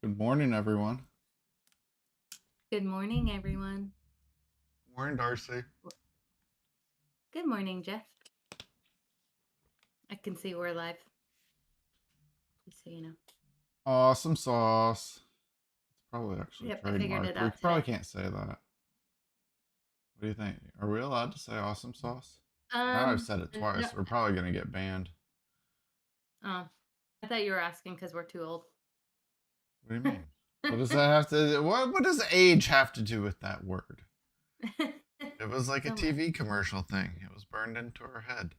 Good morning, everyone. Good morning, everyone. Morning, Darcy. Good morning, Jeff. I can see we're live, just so you know. Awesome sauce. It's probably actually Yep, I figured trademarked. it We out probably today. can't say that. What do you think? Are we allowed to say awesome sauce? Now I've said it No, twice. We're probably going to get banned. oh, I thought you were asking because we're too old. What do you mean? What does that have to what does age have to do with that word? It was like a So much. TV commercial thing. It was burned into our head.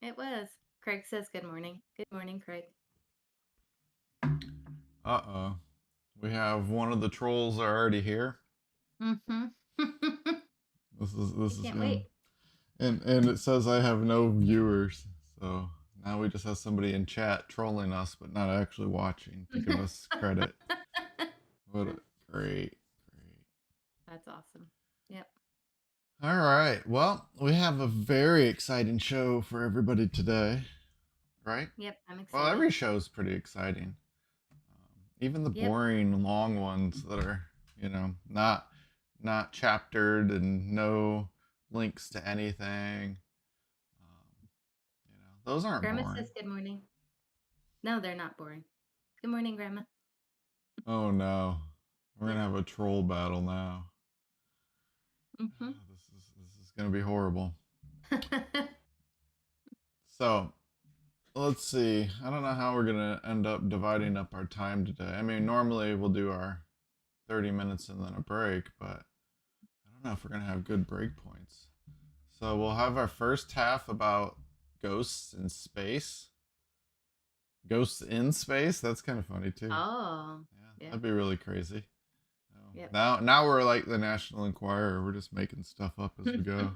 It was. Craig says good morning. Good morning, Craig. Uh-oh. We have one of the trolls already here. Mm-hmm. This is Can't going wait. and it says I have no viewers. So now we just have somebody in chat trolling us but not actually watching to give us credit. What a great. That's awesome. Yep. All right. Well, we have a very exciting show for everybody today, right? Yep, I'm Well, excited. every show is pretty exciting. Even the Yep. boring long ones that are, not chaptered and no links to anything. Those aren't Grandma boring. says good morning. No, they're not boring. Good morning, Grandma. Oh no, we're gonna have a troll battle now. Mm-hmm. This is gonna be horrible. So let's see. I don't know how we're gonna end up dividing up our time today. I mean, normally we'll do our 30 minutes and then a break, but I don't know if we're gonna have good break points. So we'll have our first half about ghosts in space. Ghosts in space? That's kind of funny too. Oh, Yeah, yeah. that'd be really crazy. Yep. Now we're like the National Enquirer. We're just making stuff up as we go.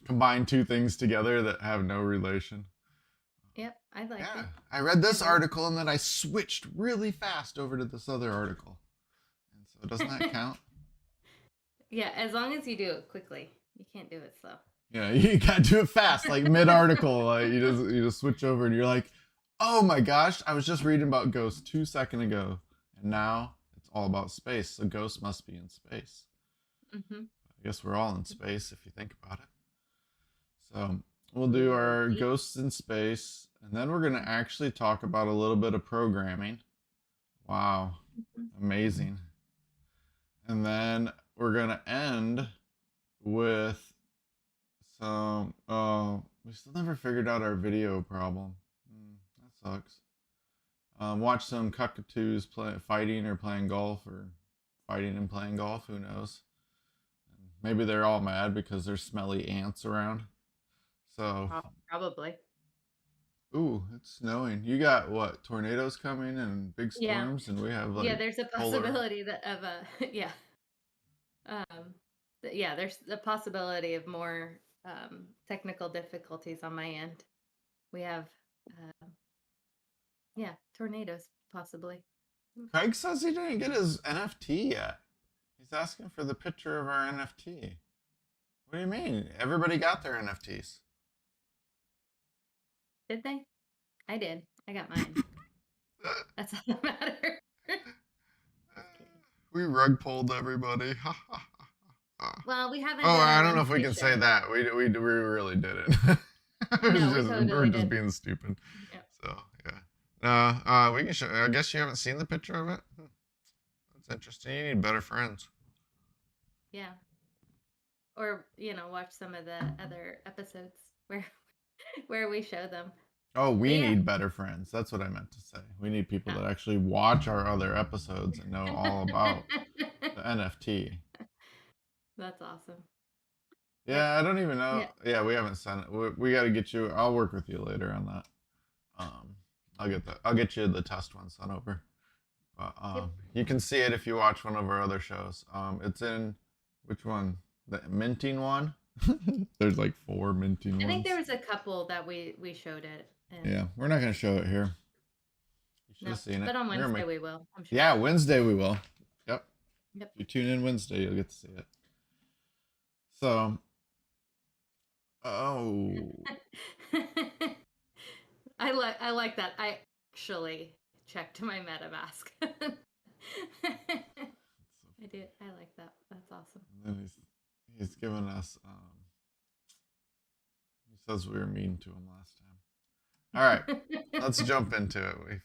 Combine two things together that have no relation. Yep, I like Yeah, it. I read I this do. article and then I switched really fast over to this other article. And so doesn't that count? Yeah, as long as you do it quickly. You can't do it slow. Yeah, you gotta do it fast, like mid article. Like you just switch over and you're like, oh my gosh, I was just reading about ghosts 2 seconds ago, and now it's all about space. So ghosts must be in space. Mm-hmm. I guess we're all in space if you think about it. So we'll do Ooh, our deep. ghosts in space, and then we're gonna actually talk about a little bit of programming. Wow, Mhm. amazing. And then we're gonna end with some. Oh, we still never figured out our video problem. That sucks. Watch some cockatoos fighting or playing golf, or fighting and playing golf. Who knows? Maybe they're all mad because there's smelly ants around. So, Probably. ooh, it's snowing. You got what? Tornadoes coming and big Yeah. storms, and we have Yeah, like there's a polar. possibility that of a yeah. Yeah, there's the possibility of more technical difficulties on my end. We have uh, yeah, tornadoes possibly. Craig says he didn't get his NFT yet. He's asking for the picture of our NFT. What do you mean? Everybody got their NFTs. Did they? I did. I got mine. That's all that matters. Just kidding. We rug pulled everybody. Well, we haven't Oh, done I our don't know if we Wednesday can say show. that. We really didn't. No, we We're totally just did. being stupid. Yeah. So yeah. We can show. I guess you haven't seen the picture of it. That's interesting. You need better friends. Yeah. Or, watch some of the other episodes where where we show them. Oh, But we yeah. need better friends. That's what I meant to say. We need people that actually watch our other episodes and know all about the NFT. That's awesome. Yep. Yeah, I don't even know. Yeah. Yeah, we haven't sent it. We got to get you. I'll work with you later on that. Um, I'll get that. I'll get you the test one sent over. But Yep. you can see it if you watch one of our other shows. It's in which one? The minting one. There's like 4 minting I think ones. there was a couple that we showed it and Yeah, we're not gonna show it here. You should no, have seen it. but on Wednesday we will, I'm sure. Yeah, Wednesday we will. Yep. Yep. If you tune in Wednesday, you'll get to see it. So, oh, I like that. I actually checked my MetaMask. I do. I like that. That's awesome. And then he's given us. He says we were mean to him last time. All right, let's jump into it.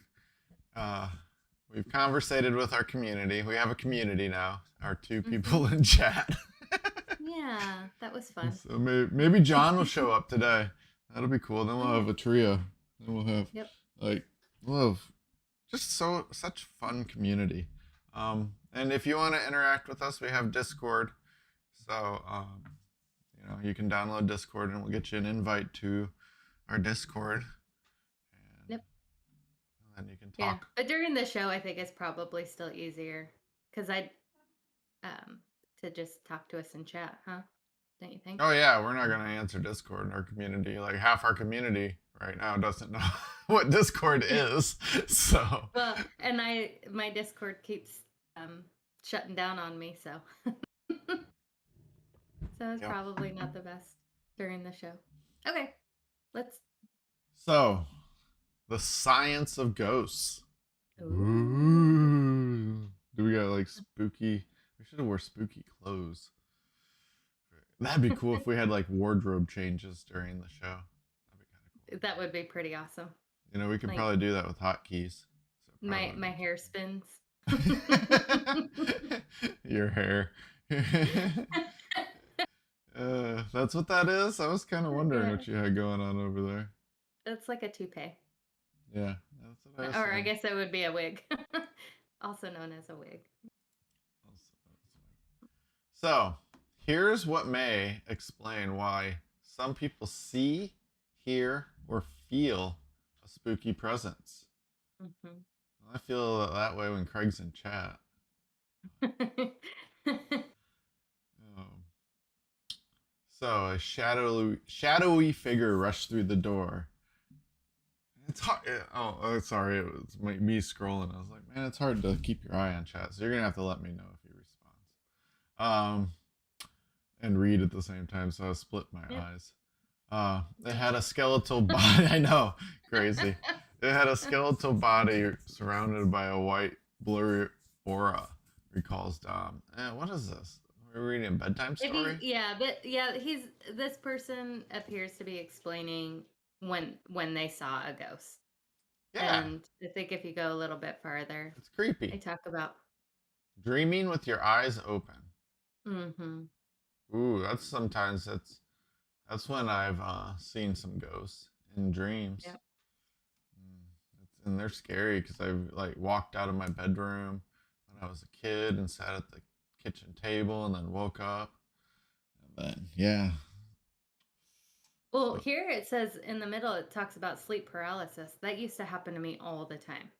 Uh, we've conversated with our community. We have a community now. Our two people in chat. Yeah, that was fun. So maybe John will show up today. That'll be cool. Then we'll have a trio. Then we'll have we'll have just such fun community. And if you want to interact with us, we have Discord. So you can download Discord and we'll get you an invite to our Discord. And then you can talk. Yeah, but during the show, I think it's probably still easier because to just talk to us in chat, huh? Don't you think? Oh yeah, we're not gonna answer Discord in our community. Like half our community right now doesn't know what Discord is. So well, and my Discord keeps shutting down on me, so so it's probably not the best during the show. Okay, let's. So, the science of ghosts. Ooh. Do we got like spooky? We should have wore spooky clothes. That'd be cool if we had like wardrobe changes during the show. That'd be kind of cool. That would be pretty awesome. We could probably do that with hotkeys. So my hair spins. Your hair. That's what that is? I was kind of wondering what you had going on over there. It's like a toupee. Yeah, that's what or I guess it would be a wig. Also known as a wig. So, here's what may explain why some people see, hear, or feel a spooky presence. Mm-hmm. I feel that way when Craig's in chat. So a shadowy figure rushed through the door. It's hard. Oh, sorry. It was me scrolling. I was like, man, it's hard to keep your eye on chat. So you're gonna have to let me know if he responds. And read at the same time. So I split my eyes. They had a skeletal body. I know, crazy. They had a skeletal body surrounded by a white, blurry aura. Recalls Dom. What is this? We're reading a bedtime story. This person appears to be explaining when they saw a ghost. Yeah. And I think if you go a little bit farther, it's creepy. They talk about dreaming with your eyes open. Mm-hmm. Ooh, that's when I've seen some ghosts in dreams. Yep. And they're scary because I've like walked out of my bedroom when I was a kid and sat at the kitchen table and then woke up. And then, yeah. Well, here it says in the middle, it talks about sleep paralysis. That used to happen to me all the time.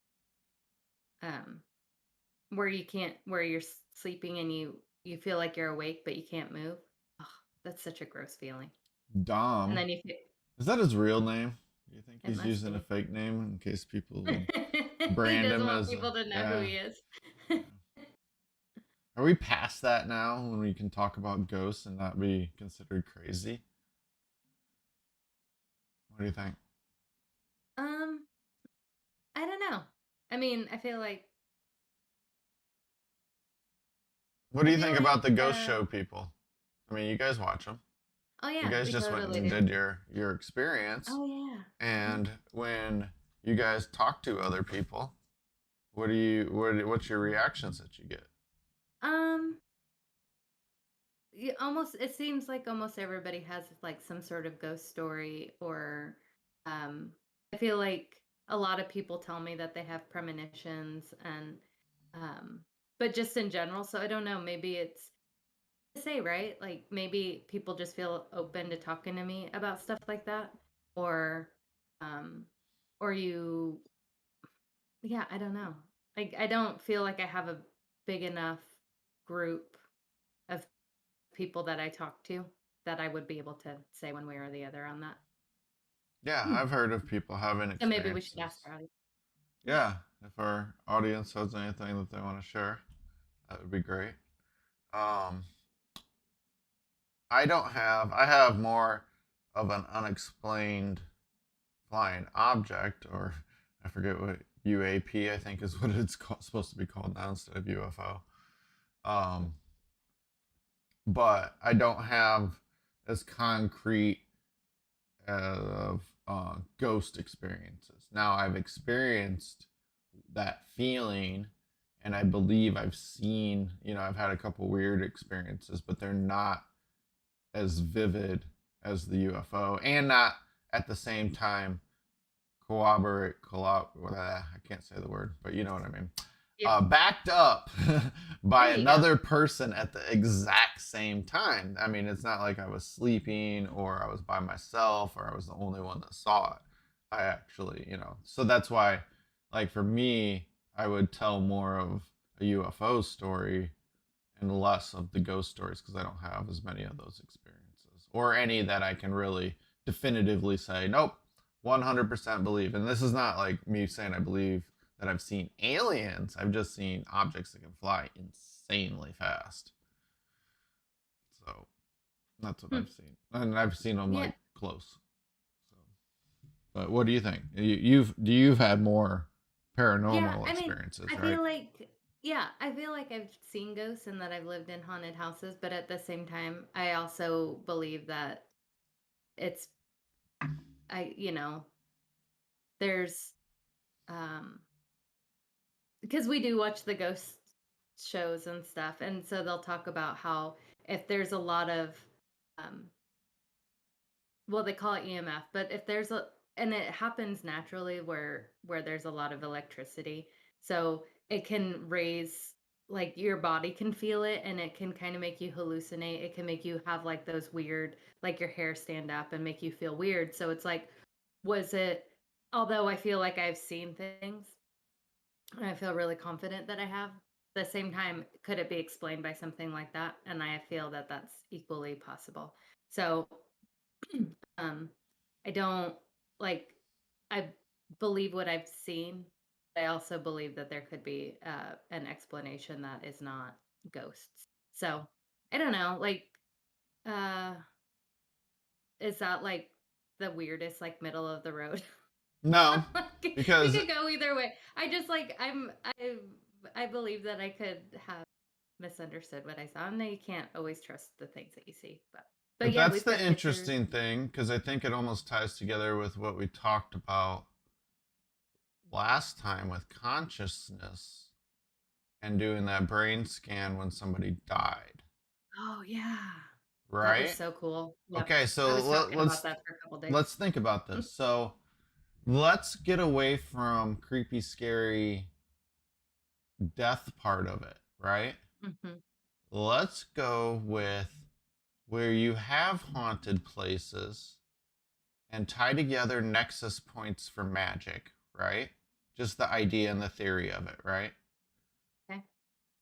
Where you're sleeping and you feel like you're awake, but you can't move. Oh, that's such a gross feeling. Dom. And then is that his real name? Do you think he's using a fake name in case people would brand him as people to know who he is? Are we past that now when we can talk about ghosts and not be considered crazy? What do you think? I don't know. I mean, I feel like. What do you think about the ghost show people? I mean, you guys watch them. Oh yeah. You guys just went and did your experience. Oh yeah. And when you guys talk to other people, what's your reactions that you get? It seems like almost everybody has like some sort of ghost story, or I feel like a lot of people tell me that they have premonitions and but just in general. So I don't know, maybe it's to say, right? Like maybe people just feel open to talking to me about stuff like that, or you, yeah, I don't know. Like I don't feel like I have a big enough group of people that I talk to that I would be able to say one way or the other on that. Yeah, I've heard of people having experiences. So maybe we should ask our audience. Yeah, if our audience has anything that they want to share, that would be great. I have more of an unexplained flying object, or I forget what UAP, I think is what it's supposed to be called now instead of UFO. Um, but I don't have as concrete of ghost experiences. Now I've experienced that feeling, and I believe I've seen, I've had a couple weird experiences, but they're not as vivid as the UFO, and not at the same time I can't say the word, but you know what I mean. Yeah. Backed up by There you go. another person at the exact same time. I mean, it's not like I was sleeping or I was by myself or I was the only one that saw it. I actually, so that's why, like for me, I would tell more of a UFO story and less of the ghost stories because I don't have as many of those experiences or any that I can really definitively say, nope, 100% believe. And this is not like me saying I believe that I've seen aliens. I've just seen objects that can fly insanely fast. So that's what Hmm. I've seen. And I've seen them Yeah. like close. So, but what do you think? You've had more Yeah, paranormal I mean, experiences, I right? feel like yeah, I feel like I've seen ghosts and that I've lived in haunted houses, but at the same time, I also believe that it's there's um because we do watch the ghost shows and stuff, and so they'll talk about how if there's a lot of um well, they call it EMF, but if there's a and it happens naturally where there's a lot of electricity. So it can raise like your body can feel it and it can kind of make you hallucinate. It can make you have like those weird like your hair stand up and make you feel weird. So it's like was it although I feel like I've seen things and I feel really confident that I have at the same time could it be explained by something like that? And I feel that that's equally possible. So um, I don't like I believe what I've seen. I also believe that there could be an explanation that is not ghosts. So I don't know. Like, uh, is that like the weirdest, like middle of the road? No, Like, it because could go either way. I just like I believe that I could have misunderstood what I saw, and you can't always trust the things that you see. But But yeah, that's we've the got pictures. interesting thing because I think it almost ties together with what we talked about last time with consciousness and doing that brain scan when somebody died, Oh, yeah. That was right? so cool. Yep. Okay, I so was talking about that for a couple days. let's think about this. So let's get away from creepy, scary death part of it, right? Mhm. Let's go with where you have haunted places and tie together nexus points for magic, right? Just the idea and the theory of it, right? Okay.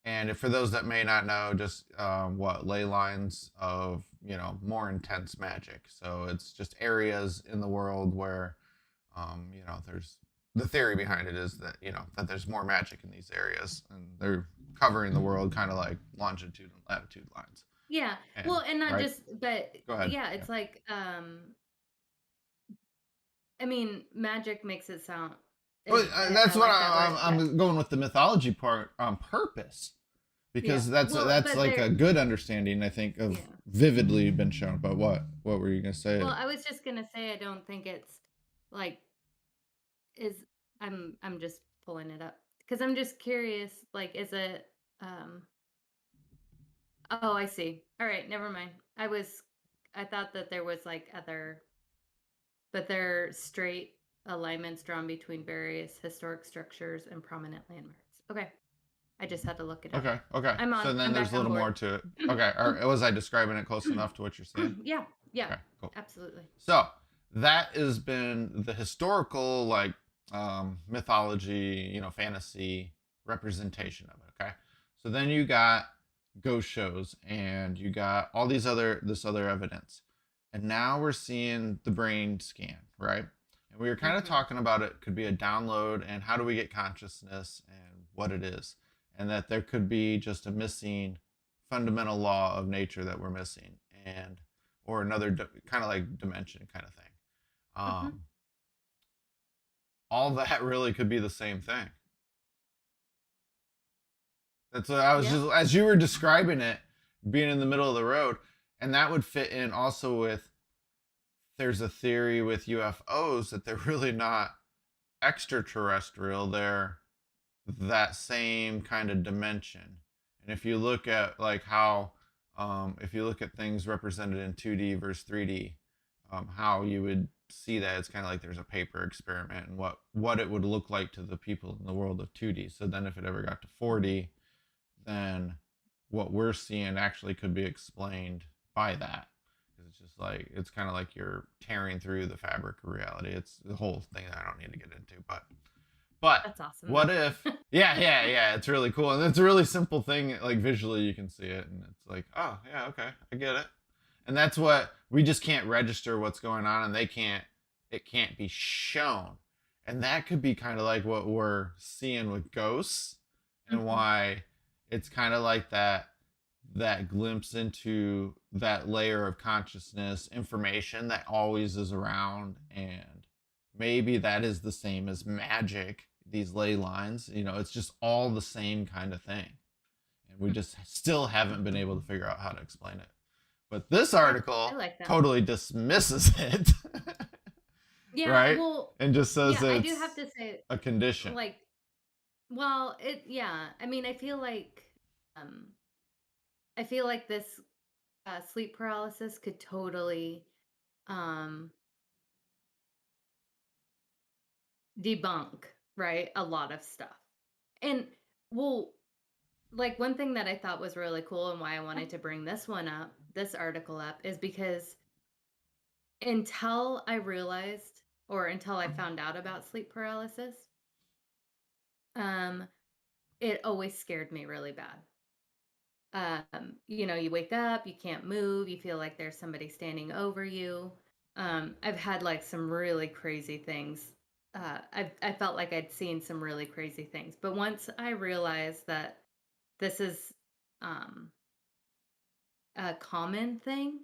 And for those that may not know, just what ley lines of more intense magic. So it's just areas in the world where there's the theory behind it is that that there's more magic in these areas, and they're covering the world kind of like longitude and latitude lines. Yeah. And Well, and not right, just but go ahead. yeah, Yeah. it's like, I mean, magic makes it sound Well, and that's I what like that word. Yeah. I'm going with the mythology part on purpose Yeah. because that's Well, that's but like there a good understanding I think of yeah. vividly been shown. But what were you gonna Well, say? I was just gonna say I don't think it's like is I'm just pulling it up because I'm just curious, like, is it oh, I see. All right, never mind. I thought that there was like other but they're straight alignments drawn between various historic structures and prominent landmarks. Okay. I just had to look it up. Okay, okay. So then I'm there's back a on little board. more to it. Okay, was I describing it close enough to what you're seeing? Yeah, yeah, Okay, cool. absolutely. So that has been the historical like mythology, fantasy representation of it. Okay, so then you got ghost shows and you got all this other evidence, and now we're seeing the brain scan, right? And we were kind of Mhm. talking about it could be a download and how do we get consciousness and what it is, and that there could be just a missing fundamental law of nature that we're missing, and kind of like dimension kind of thing. Mhm. Um, all that really could be the same thing. That's what I was Yeah. just, as you were describing it, being in the middle of the road, and that would fit in also with, there's a theory with UFOs that they're really not extraterrestrial, they're that same kind of dimension. And if you look at like how, if you look at things represented in 2D versus 3D, how you would see that it's kind of like there's a paper experiment and what it would look like to the people in the world of 2D. So then if it ever got to 4D, then what we're seeing actually could be explained by that. Because it's just like, it's kind of like you're tearing through the fabric of reality. It's the whole thing that I don't need to get into, but That's awesome what though. if, yeah, yeah, yeah, it's really cool. And it's a really simple thing, like visually you can see it and it's like, oh yeah, okay, I get it. And that's what we just can't register what's going on, and they can't, it can't be shown. And that could be kind of like what we're seeing with ghosts, and Mhm. why it's kind of like that glimpse into that layer of consciousness information that always is around. And maybe that is the same as magic, these ley lines, it's just all the same kind of thing, and we just still haven't been able to figure out how to explain it. But this I article like that. totally dismisses it. Yeah, Right, well, and just says yeah, I do have it's to say, a condition. like, well, yeah. I mean, um, I feel like this sleep paralysis could totally um, debunk, right, a lot of stuff. And well, like one thing that I thought was really cool and why I wanted to bring this article up, is because until I realized, or until I found out about sleep paralysis, um, it always scared me really bad. You wake up, you can't move, you feel like there's somebody standing over you. I've had like some really crazy things. I felt like I'd seen some really crazy things. But once I realized that this is um, a common thing,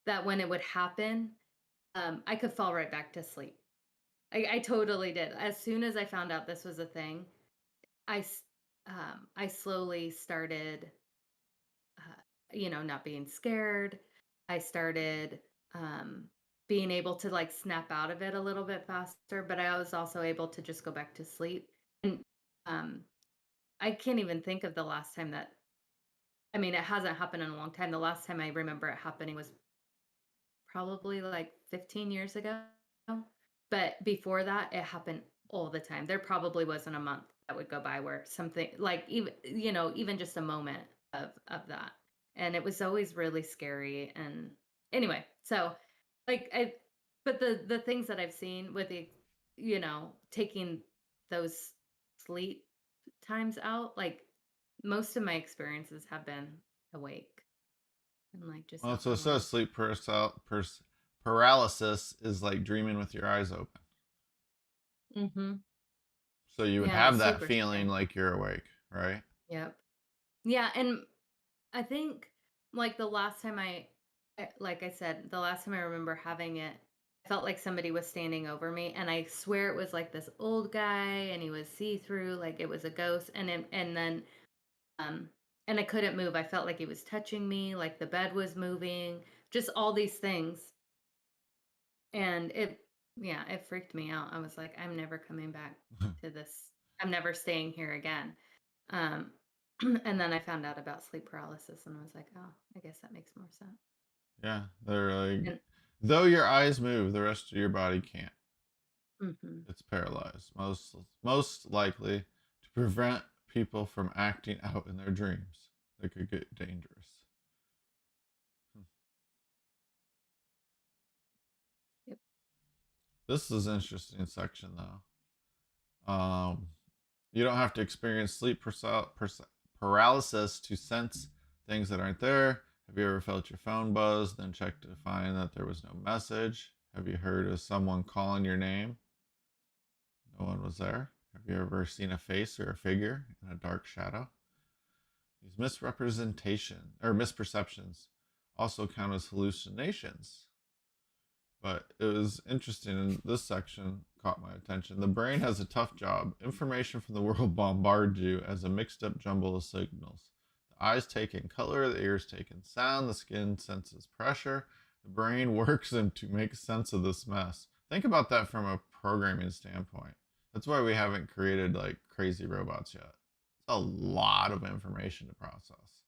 that when it would happen, I could fall right back to sleep. I totally did. As soon as I found out this was a thing, I slowly started not being scared. I started um, being able to like snap out of it a little bit faster, but I was also able to just go back to sleep. And um, I can't even think of the last time that, I mean, it hasn't happened in a long time. The last time I remember it happening was probably like 15 years ago. But before that, it happened all the time. There probably wasn't a month that would go by where something like, even just a moment of that. And it was always really scary. And anyway, so like but the things that I've seen with taking those sleep times out, like most of my experiences have been awake and like just Well, not so it says feeling. paralysis is like dreaming with your eyes open. Mhm. So you would Yeah, have it's that super feeling scary. like you're awake, right? Yep. Yeah, and I think like the last time like I said, the last time I remember having it, I felt like somebody was standing over me, and I swear it was like this old guy, and he was see-through, like it was a ghost, and then um and I couldn't move. I felt like he was touching me, like the bed was moving, just all these things. And yeah, it freaked me out. I was like, I'm never coming back to this. I'm never staying here again. Um, and then I found out about sleep paralysis and I was like, oh, I guess that makes more sense. Yeah, they're like, And though your eyes move, the rest of your body can't. mhm. It's paralyzed, most likely to prevent people from acting out in their dreams. They could get dangerous. Yep. This is an interesting section, though. You don't have to experience paralysis to sense things that aren't there. Have you ever felt your phone buzz, then checked to find that there was no message? Have you heard of someone calling your name? No one was there. Have you ever seen a face or a figure in a dark shadow? These misrepresentation or misperceptions also count as hallucinations. But it was interesting in this section caught my attention. The brain has a tough job. Information from the world bombards you as a mixed up jumble of signals. The eyes take in color, the ears take in sound, the skin senses pressure. The brain works to make sense of this mess. Think about that from a programming standpoint. That's why we haven't created like crazy robots yet. It's a lot of information to process.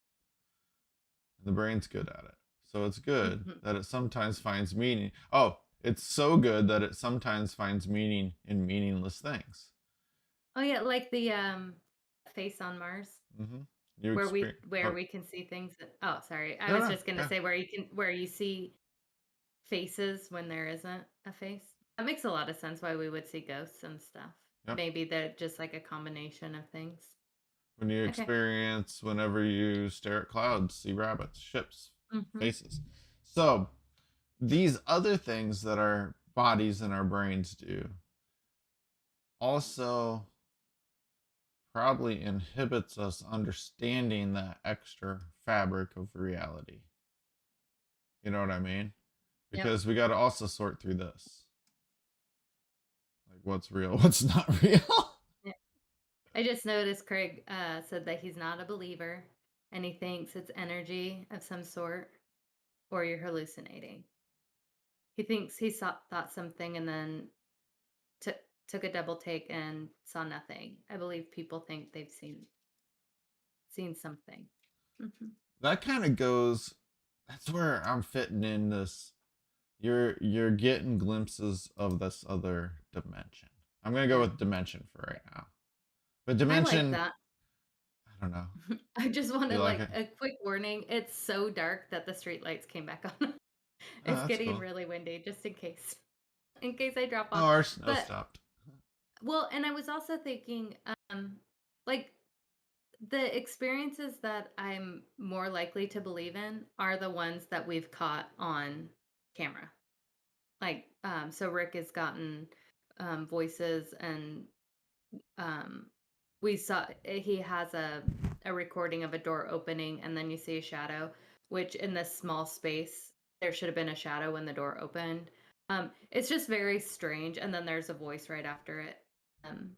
And the brain's good at it. So it's good Mhm. that it sometimes finds meaning. Oh, it's so good that it sometimes finds meaning in meaningless things. Oh yeah, like the face on Mars Mm-hmm. You where experience. Oh, we can see things that, oh, sorry. I no, was no, just going to yeah, say where you see faces when there isn't a face. That makes a lot of sense why we would see ghosts and stuff. yep. Maybe they're just like a combination of things. When you Okay. experience, whenever you stare at clouds, see rabbits, ships, Mhm. faces. So these other things that our bodies and our brains do also probably inhibits us understanding that extra fabric of reality. You know what I mean? Yep. Because we got to also sort through this. Like what's real, what's not real. Yeah. I just noticed Craig said that he's not a believer and he thinks it's energy of some sort or you're hallucinating. He thinks he thought something and then took took a double take and saw nothing. I believe people think they've seen something. Mhm. That kind of goes, that's where I'm fitting in this. You're getting glimpses of this other dimension. I'm going to go Yeah. with dimension for right now. But I like dimension, that. I don't know. I just want You to like it? like a quick warning. It's so dark that the street lights came back on. Oh, It's that's getting cool. really windy just in case I drop Oh, off. our snow But stopped. well, and I was also thinking like the experiences that I'm more likely to believe in are the ones that we've caught on camera. Like, so Rick has gotten voices, and um, we saw he has a recording of a door opening, and then you see a shadow, which in this small space there should have been a shadow when the door opened. It's just very strange, and then there's a voice right after it. Um,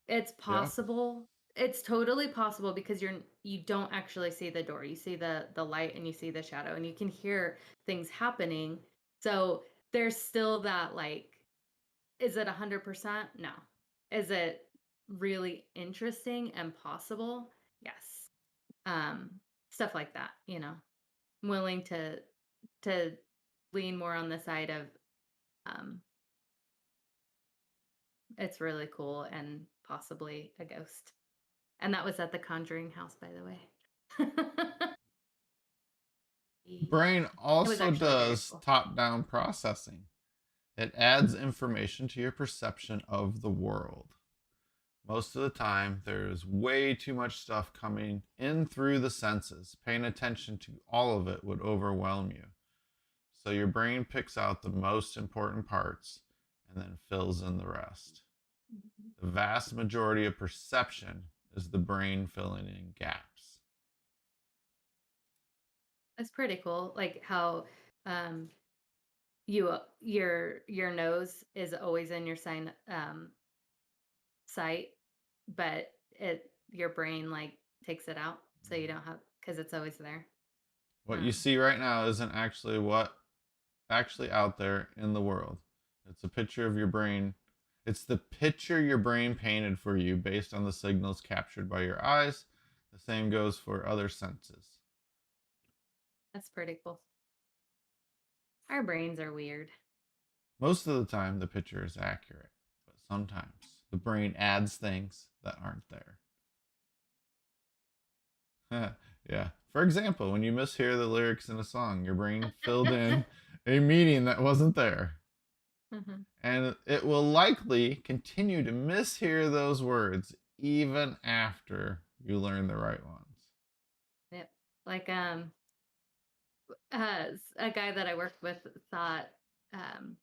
it's Yeah. possible. It's totally possible because you don't actually see the door. You see the light and you see the shadow and you can hear things happening. So there's still that like, is it 100%? No. Is it really interesting and possible? Yes. Stuff like that, you know. I'm willing to lean more on the side of um it's really cool and possibly a ghost. And that was at the Conjuring house, by the way. Yeah. Brain It was also actually very does cool. top down processing. It adds information to your perception of the world. Most of the time, there's way too much stuff coming in through the senses. Paying attention to all of it would overwhelm you. So your brain picks out the most important parts and then fills in the rest. Mhm. The vast majority of perception is the brain filling in gaps. It's pretty cool, like how um your nose is always in your sight, but it your brain like takes it out so you don't have because it's always there. What you Um see right now isn't actually what actually out there in the world. It's a picture of your brain. It's the picture your brain painted for you based on the signals captured by your eyes. The same goes for other senses. that's pretty cool. Our brains are weird. Most of the time, the picture is accurate, but sometimes the brain adds things that aren't there. Yeah. For example, when you mishear the lyrics in a song, your brain filled in a meaning that wasn't there. Mhm. And it will likely continue to mishear those words even after you learn the right ones. Yep. Like a guy that I worked with thought um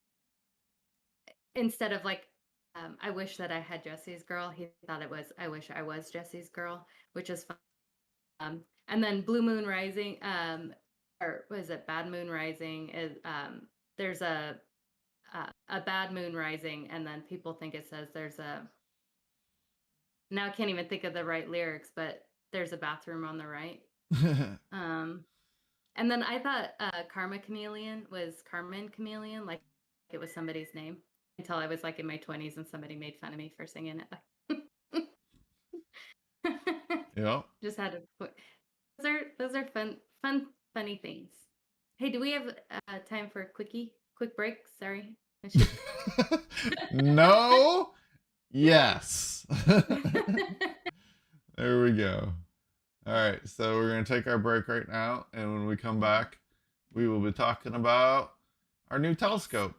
instead of like, I wish that I had Jesse's girl, he thought it was, I wish I was Jesse's girl, which is fun. And then Blue Moon Rising, or was it Bad Moon Rising? Is there's a bad moon rising, and then people think it says there's a now I can't even think of the right lyrics, but there's a bathroom on the right. Um, and then I thought Karma Chameleon was Carmen Chameleon, like it was somebody's name until I was like in my 20s and somebody made fun of me for singing it. Yep. Just had to put those are funny things. Hey, do we have time for a quick break? Sorry, I should. No. Yes. There we go. All right, so we're going to take our break right now, and when we come back, we will be talking about our new telescope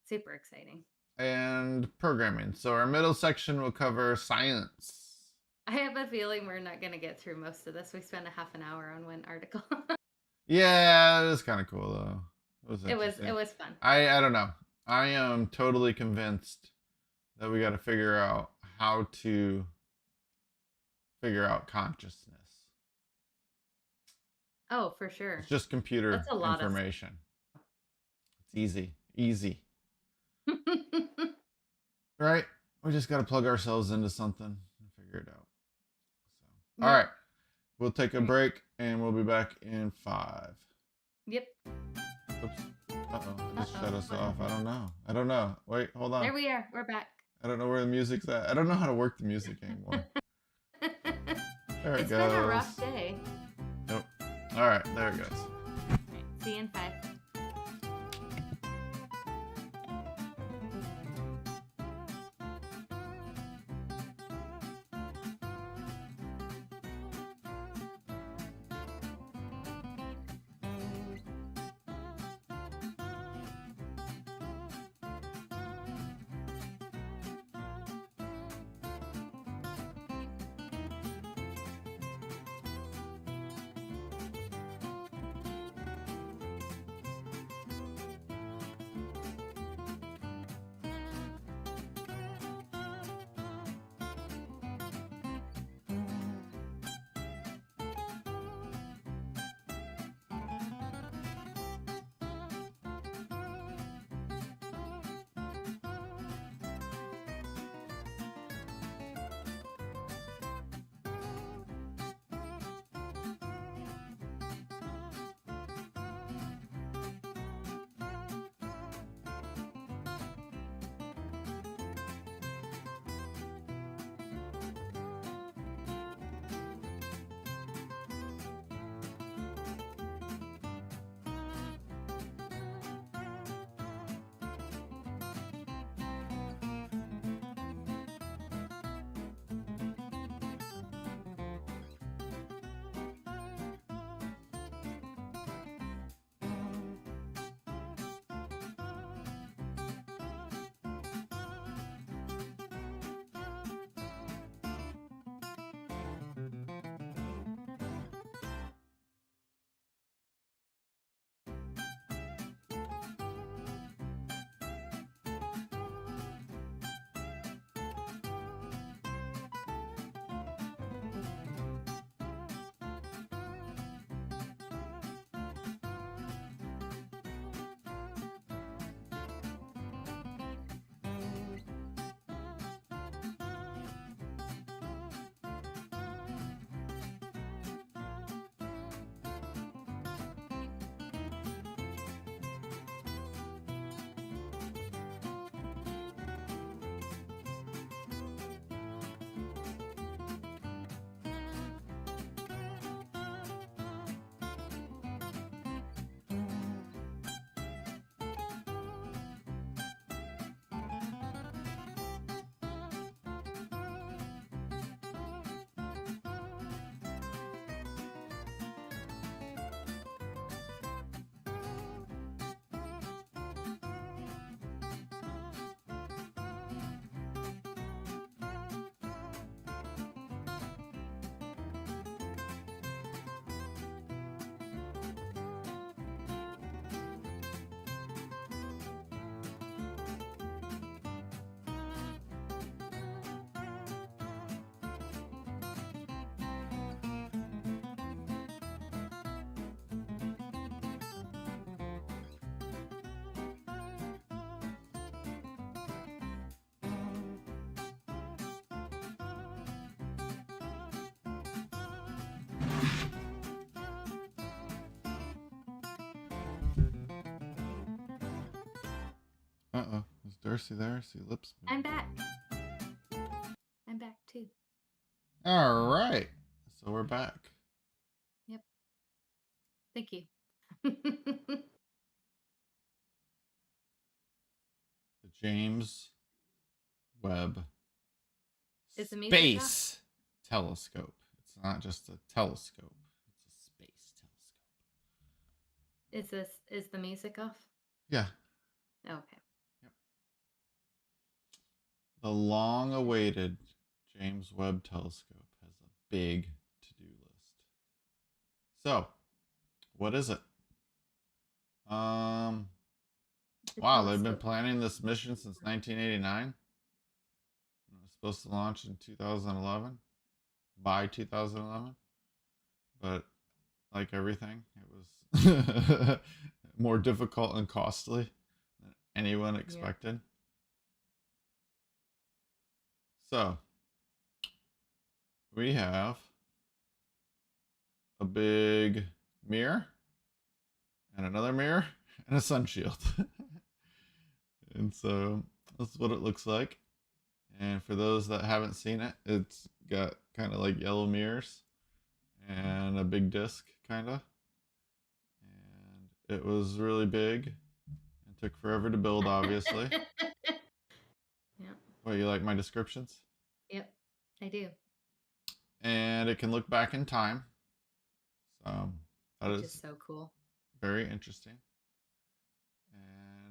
Super exciting. and programming. So our middle section will cover science. I have a feeling we're not going to get through most of this. We spent a half an hour on one article. Yeah, it was kind of cool though. It was It interesting. was fun. I don't know. I am totally convinced that we got to figure out how to figure out consciousness. Oh, for It's sure. just computer That's a lot of information. It's easy. Easy. Right? We just got to plug ourselves into something and figure it out. So, all Yep. right. We'll take a Right. break and we'll be back in 5. Yep. Oops. Uh-oh. It just Uh-oh. shut us What off. I happened? don't know. I don't know. Wait, hold on. There we are. We're back. I don't know where the music's at. I don't know how to work the music anymore. There it It's been a goes. rough day. Nope. All right. There it goes. Right. See you in 5. Uh-oh. Is Darcy there? See lips I'm moving. back. I'm back too. All right. So we're back. Yep. Thank you. The James Webb Is the music off? Space Telescope. It's not just a telescope, it's a space telescope. Is the music off? Yeah. Okay. Yep. The long awaited James Webb Telescope has a big to do list. So, what is it? Um, The wow, they've been telescope. planning this mission since 1989. It was supposed to launch in 2011, by 2011, but like everything, it was more difficult and costly than anyone Yep. expected. So, we have a big mirror and another mirror and a sun shield. And so that's what it looks like. And for those that haven't seen it, it's got kind of like yellow mirrors and a big disc, kind of. And it was really big and took forever to build, obviously. Yep. What, you like my descriptions? Yep. I do. And it can look back in time. So that Which is is so cool. very interesting.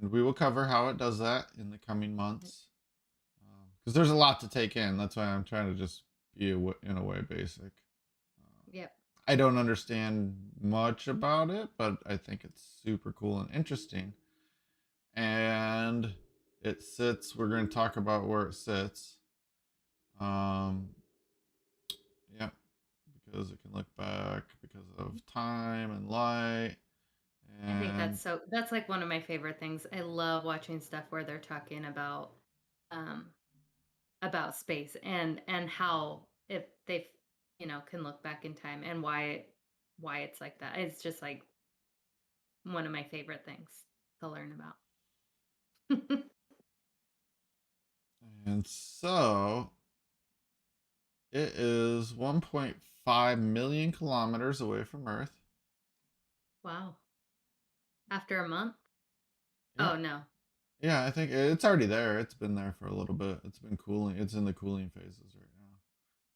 And we will cover how it does that in the coming months. Because there's a lot to take in. That's why I'm trying to just be, in a way, basic. Yep. I don't understand much about it, but I think it's super cool and interesting. And it sits, we're going to talk about where it sits. Um, yeah, because it can look back because of time and light. I think And that's like one of my favorite things. I love watching stuff where they're talking um about space and how if they can look back in time and why it's like that. It's just like one of my favorite things to learn about. and so it is 1.5 million kilometers away from Earth. Wow. After a month? Yeah. Oh no. Yeah, I think it's already there. It's been there for a little bit. It's been cooling. It's in the cooling phases right now.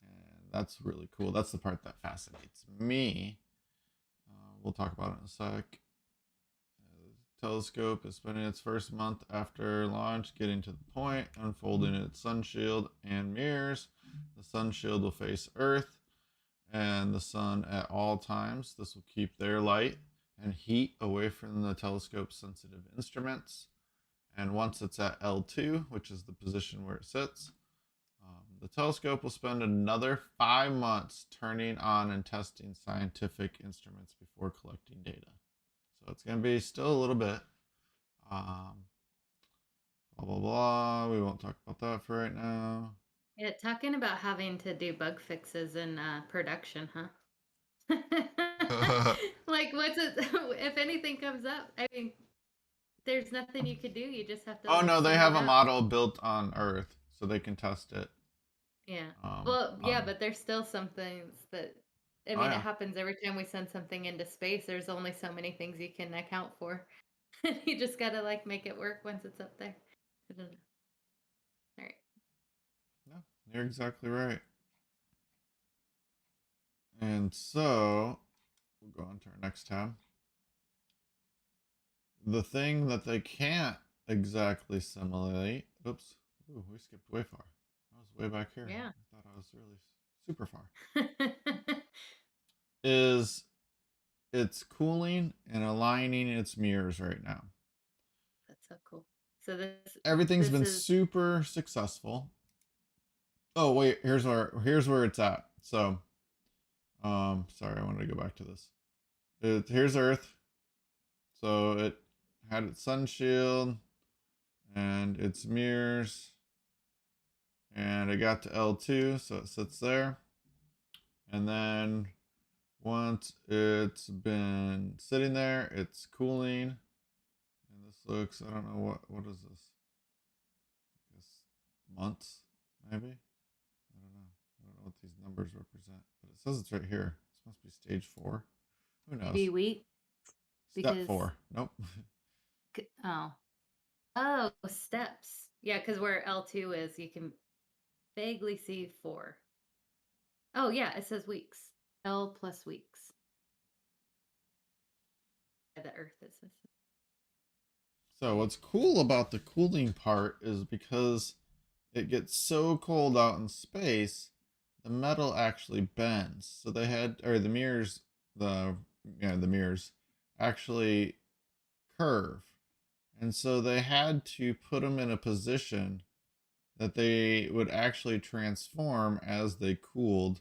And that's really cool. That's the part that fascinates me. We'll talk about it in a sec. The telescope is spending its first month after launch getting to the point, unfolding its sun shield and mirrors. The sun shield will face Earth and the sun at all times. This will keep their light and heat away from the telescope's sensitive instruments. And once it's at L2, which is the position where it sits, the telescope will spend another 5 months turning on and testing scientific instruments before collecting data. So it's going to be still a little bit. Blah, blah, blah. We won't talk about that for right now. Yeah, talking about having to do bug fixes in production, huh? Like what's it if anything comes up? I mean, there's nothing you could do. You just have to Oh, like no, they suit have it a up. model built on Earth so they can test it. Yeah. Well, yeah, On, but there's still some things that I oh, mean, it yeah. happens every time we send something into space. There's only so many things you can account for. You just gotta like make it work once it's up there. I don't know. All right. No, you're exactly right. And so we'll go on to our next tab. The thing that they can't exactly simulate. Oops. Ooh, we skipped way far. I was way back here. Yeah. I thought I was really super far. Is it's cooling and aligning its mirrors right now. That's so cool. So Everything's this been is super successful. Oh wait, here's where it's at. So, sorry, I wanted to go back to this. Here's Earth. So it had its sun shield and its mirrors, and it got to L2, so it sits there. And then once it's been sitting there, it's cooling. And this looks, I don't know what is this? months, maybe. I don't know. I don't know what these numbers represent, but it says it's right here. This must be stage 4. Who Maybe knows? week Step because 4. Nope. oh. Oh, steps. Yeah, because where L2 is, you can vaguely see 4. Oh, yeah, it says weeks. L plus weeks. By the Earth, it says. So what's cool about the cooling part is because it gets so cold out in space, the metal actually bends. So they had, or the mirrors, the mirrors actually curve. And so they had to put them in a position that they would actually transform as they cooled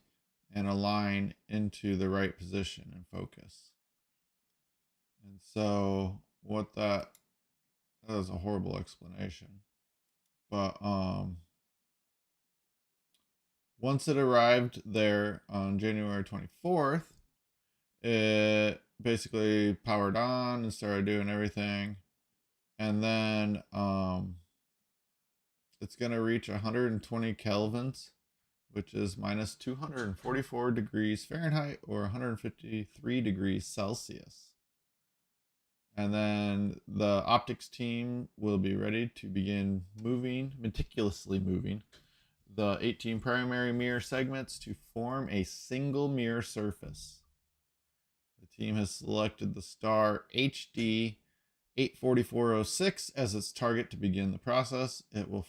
and align into the right position and focus. And so that was a horrible explanation. But once it arrived there on January 24th, it basically powered on and started doing everything. And then it's going to reach 120 kelvins, which is minus 244 degrees Fahrenheit or 153 degrees Celsius. And then the optics team will be ready to begin meticulously moving the 18 primary mirror segments to form a single mirror surface. The team has selected the star HD 84406 as its target to begin the process. It will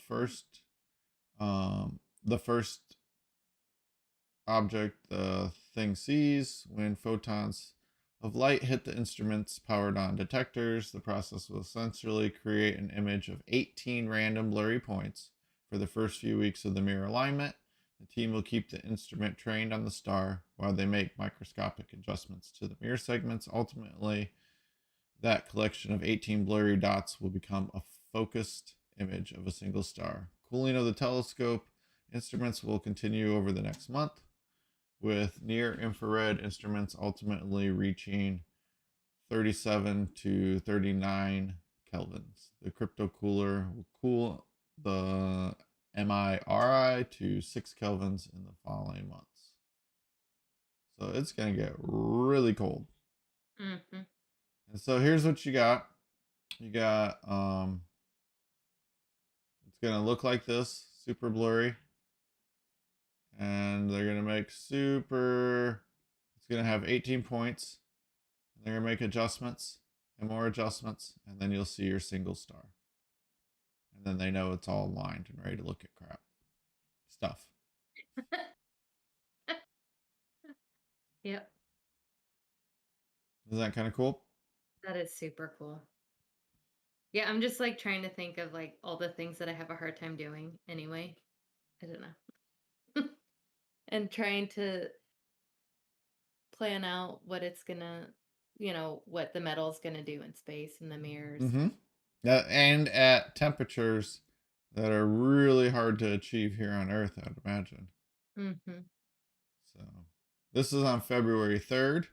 the first object the thing sees when photons of light hit the instrument's powered on detectors. The process will essentially create an image of 18 random blurry points for the first few weeks of the mirror alignment. The team will keep the instrument trained on the star while they make microscopic adjustments to the mirror segments. Ultimately, that collection of 18 blurry dots will become a focused image of a single star. Cooling of the telescope instruments will continue over the next month, with near infrared instruments ultimately reaching 37 to 39 kelvins. The crypto cooler will cool the MIRI to 6 kelvins in the following months. So it's going to get really cold. Mm-hmm. And so here's what you got. You got it's going to look like this, super blurry. And they're going to make it's going to have 18 points. They're going to make adjustments and more adjustments, and then you'll see your single star. And then they know it's all aligned and ready to look at crap stuff. Yep, Isn't that kind of cool? that is super cool. Yeah, I'm just like trying to think of like all the things that I have a hard time doing anyway. I don't know. And trying to plan out what it's gonna, what the metal's gonna do in space and the mirrors. Mm-hmm. And at temperatures that are really hard to achieve here on Earth, I'd imagine. Mm-hmm. So this is on February 3rd.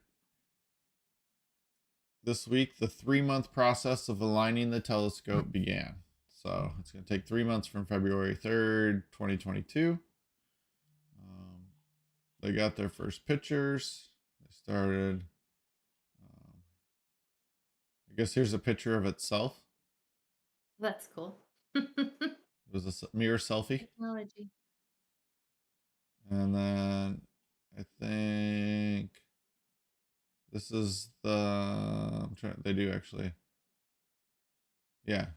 This week, the 3-month process of aligning the telescope began. So it's going to take 3 months from February 3rd, 2022. They got their first pictures. They started. Um, I guess here's a picture of itself. That's cool. It was a mirror selfie. Technology. And then I think this is they do actually. Yeah.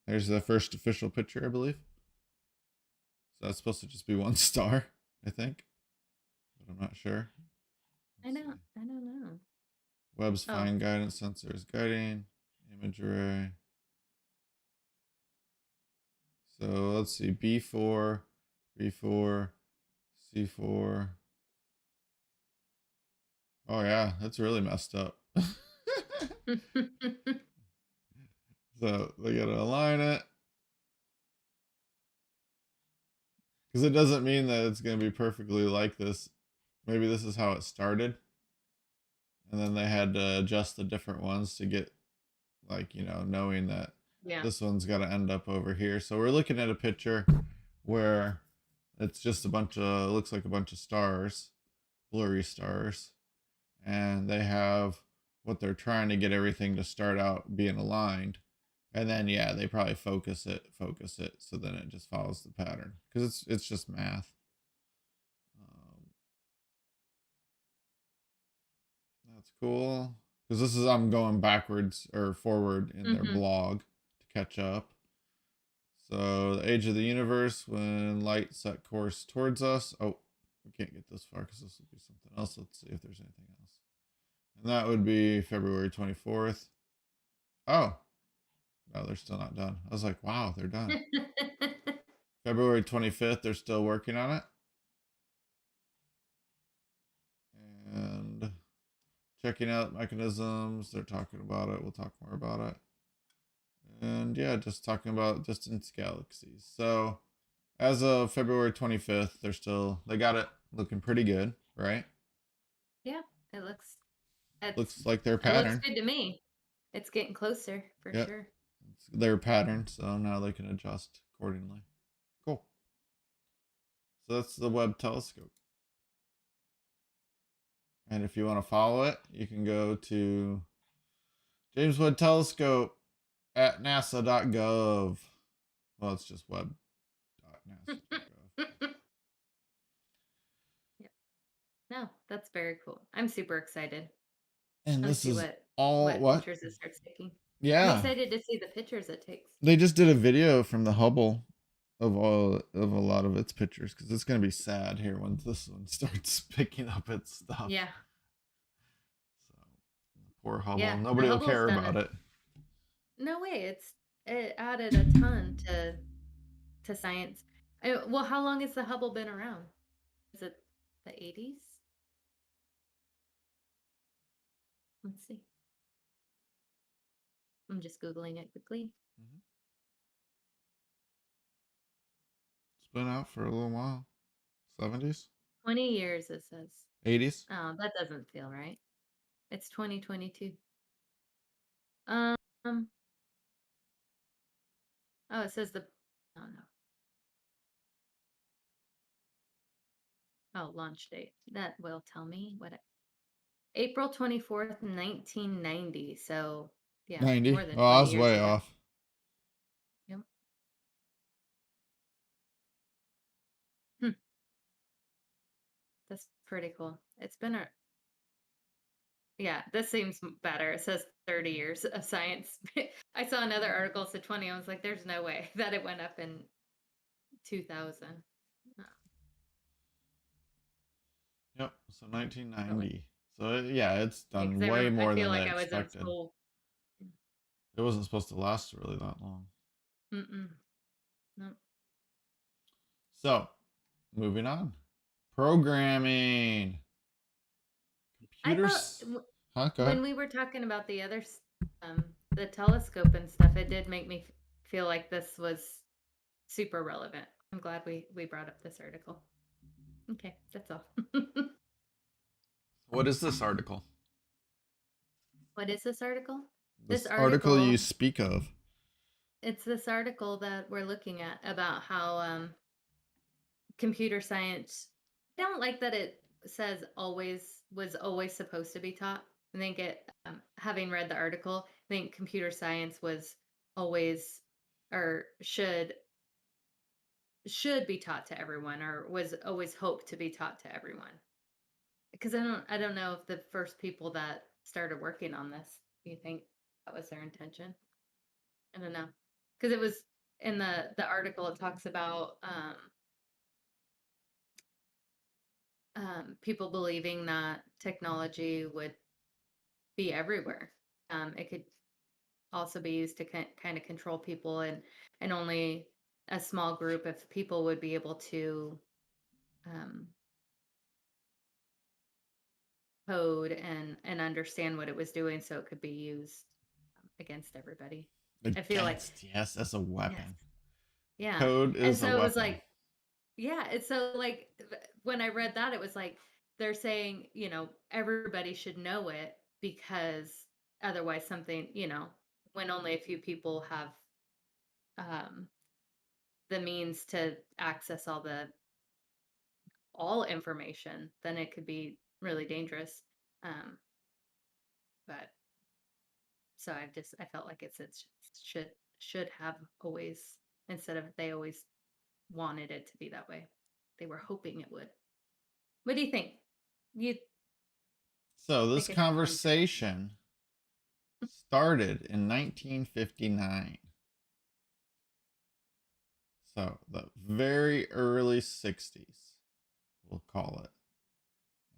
There's the first official picture, I believe. So that's supposed to just be one star, I think. But I'm not sure. Let's see. I don't know. Webb's Oh, fine guidance sensors guiding image array. So let's see, B4, B4, C4. Oh yeah, that's really messed up. So they gotta align it. Because it doesn't mean that it's gonna be perfectly like this. Maybe this is how it started. And then they had to adjust the different ones to get like, knowing that yeah. this one's gotta end up over here. So we're looking at a picture where it's just a bunch of, it looks like a bunch of stars, blurry stars, and they have what they're trying to get everything to start out being aligned. And then yeah, they probably focus it, so then it just follows the pattern because it's just math. Um, that's cool because this is I'm going backwards or forward in their Mhm. blog to catch up. So the age of the universe when light set course towards us. Oh, we can't get this far because this would be something else. Let's see if there's anything else. And that would be February 24th. Oh, no, they're still not done. I was like, wow, they're done. February 25th, they're still working on it. And checking out mechanisms. They're talking about it. We'll talk more about it. And yeah, just talking about distance galaxies. So as of February 25th, they got it looking pretty good, right? Yeah, it looks it's Looks like their it looks pattern. good to me. It's getting closer for Yep. sure. It's their pattern. So now they can adjust accordingly. Cool. So that's the Webb telescope. And if you want to follow it, you can go to James Webb Telescope at nasa.gov. Well, it's just web.nasa.gov. Yeah. No, that's very cool. I'm super excited. And I want to this see is what all what? pictures it starts taking. I'm Yeah. excited to see the pictures it takes. They just did a video from the Hubble of a lot of its pictures because it's gonna be sad here once this one starts picking up its stuff. Yeah. So poor Hubble. Yeah, the Nobody will Hubble's care done about a it. no way. It added a ton to science. Well, how long has the Hubble been around? Is it the 80s? Let's see. I'm just Googling it quickly. Mhm. It's been out for a little while. 70s, 20 years, it says. 80s. Oh, that doesn't feel right. It's 2022. Um, oh, it says oh no. Oh, launch date. That will tell me April 24th, 1990. So, yeah, 90. more than Oh, I 20 was years way ago. off. Yep. Hmm, that's pretty cool. It's been a Yeah, this seems better. It says 30 years of science. I saw another article said 20. I was like, there's no way that it went up in 2000. Oh, Yep. So really? 1990. So yeah, it's Yeah, because done way I more feel than like they I was in expected. school. It wasn't supposed to last really that long. Mm-mm. No. So, moving on. Programming. I thought Computers. Huh? Go ahead. when we were talking about the telescope and stuff, it did make me feel like this was super relevant. I'm glad we brought up this article. Okay, that's all. What is this article? What is this article? This This article you article speak of. It's this article that we're looking at about how computer science. I don't like that it says always was always supposed to be taught. I think having read the article, I think computer science was always or should be taught to everyone, or was always hoped to be taught to everyone. Because I don't know if the first people that started working on this, do you think that was their intention? I don't know, because it was in the article. It talks about people believing that technology would be everywhere. It could also be used to kind of control people, and only a small group of people would be able to um, code and understand what it was doing, so it could be used against everybody. I feel like Against, yes, as a yes, weapon. yeah, Code and is a so it was weapon. like yeah, it's so like when I read that, it was like they're saying, everybody should know it because otherwise something, when only a few people have um the means to access all information, then it could be really dangerous. Um, but so I felt like should should have always, instead of they always wanted it to be that way. They were hoping it would. What do you think? You So this think it should come true? conversation started in 1959. So the very early 60s, we'll call it.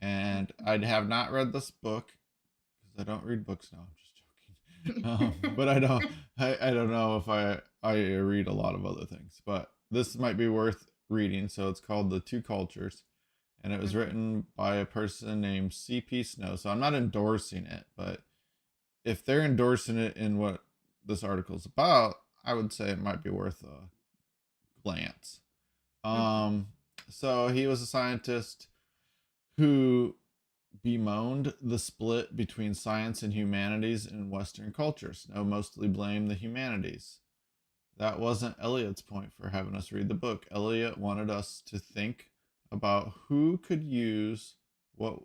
And I have not read this book because I don't read books now. I'm just joking. But I don't know if I read a lot of other things. But this might be worth reading. So it's called The Two Cultures, and it was Mhm. written by a person named C.P. Snow. So I'm not endorsing it, but if they're endorsing it in what this article is about, I would say it might be worth a glance. Mhm. Um, so he was a scientist who bemoaned the split between science and humanities in Western cultures. Snow mostly blamed the humanities. That wasn't Eliot's point for having us read the book. Eliot wanted us to think about who could use what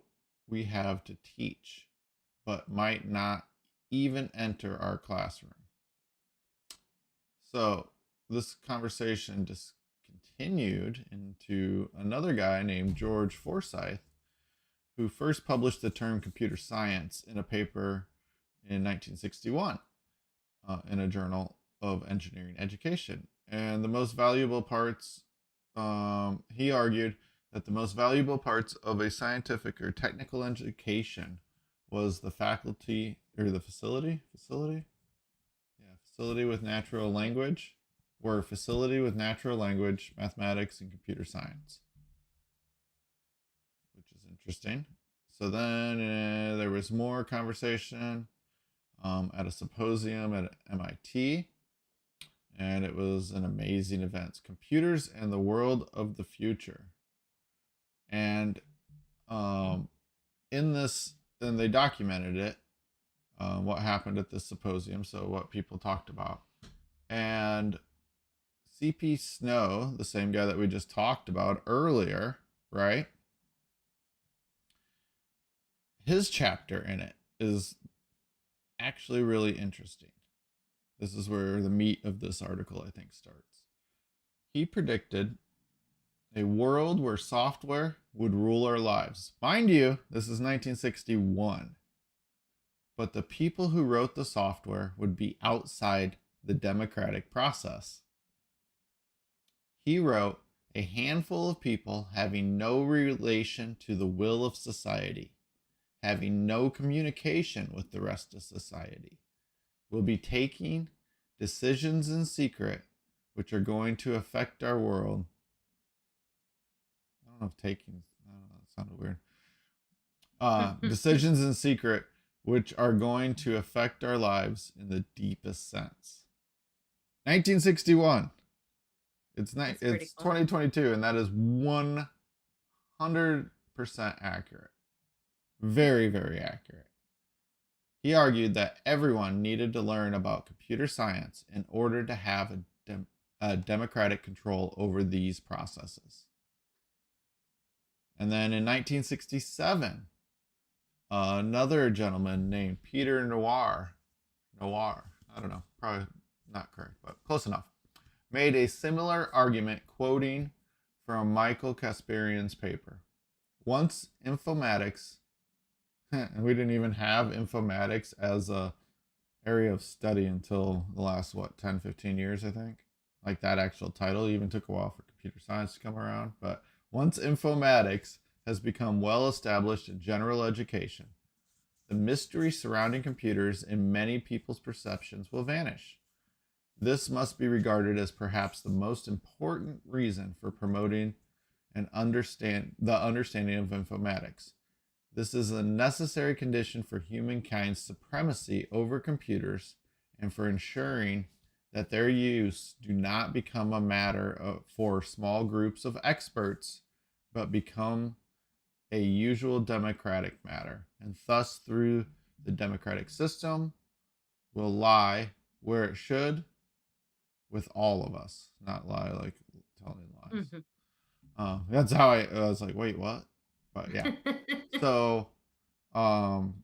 we have to teach, but might not even enter our classroom. So this conversation just continued into another guy named George Forsyth, who first published the term computer science in a paper in 1961 in a journal of engineering education. And the most valuable parts, he argued that the most valuable parts of a scientific or technical education was the faculty or the facility with natural language, were facility with natural language, mathematics, and computer science, which is interesting. So then there was more conversation at a symposium at MIT, and it was an amazing event. Computers and the world of the future. And um, in this, and they documented it, what happened at this symposium, so what people talked about. And CP Snow, the same guy that we just talked about earlier, right? His chapter in it is actually really interesting. This is where the meat of this article, I think, starts. He predicted a world where software would rule our lives. Mind you, this is 1961, but the people who wrote the software would be outside the democratic process. He wrote, a handful of people having no relation to the will of society, having no communication with the rest of society, will be taking decisions in secret which are going to affect our world. I don't know if taking, I don't know, that sounded weird. Decisions in secret which are going to affect our lives in the deepest sense. 1961. That's pretty It's cool. 2022, and that is 100% accurate. Very, very accurate. He argued that everyone needed to learn about computer science in order to have a democratic control over these processes. And then in 1967, another gentleman named Peter Noir, I don't know, probably not correct, but close enough, made a similar argument quoting from Michael Kasparian's paper. Once informatics, and we didn't even have informatics as a area of study until the last, what, 10, 15 years, I think. Like that actual title even took a while for computer science to come around. But once informatics has become well established in general education, the mystery surrounding computers in many people's perceptions will vanish. This must be regarded as perhaps the most important reason for promoting the understanding of informatics. This is a necessary condition for humankind's supremacy over computers and for ensuring that their use do not become a matter for small groups of experts, but become a usual democratic matter, and thus through the democratic system will lie where it should, with all of us, not lie like telling lies. Mhm. That's how I was like, wait, what? But yeah. So, um,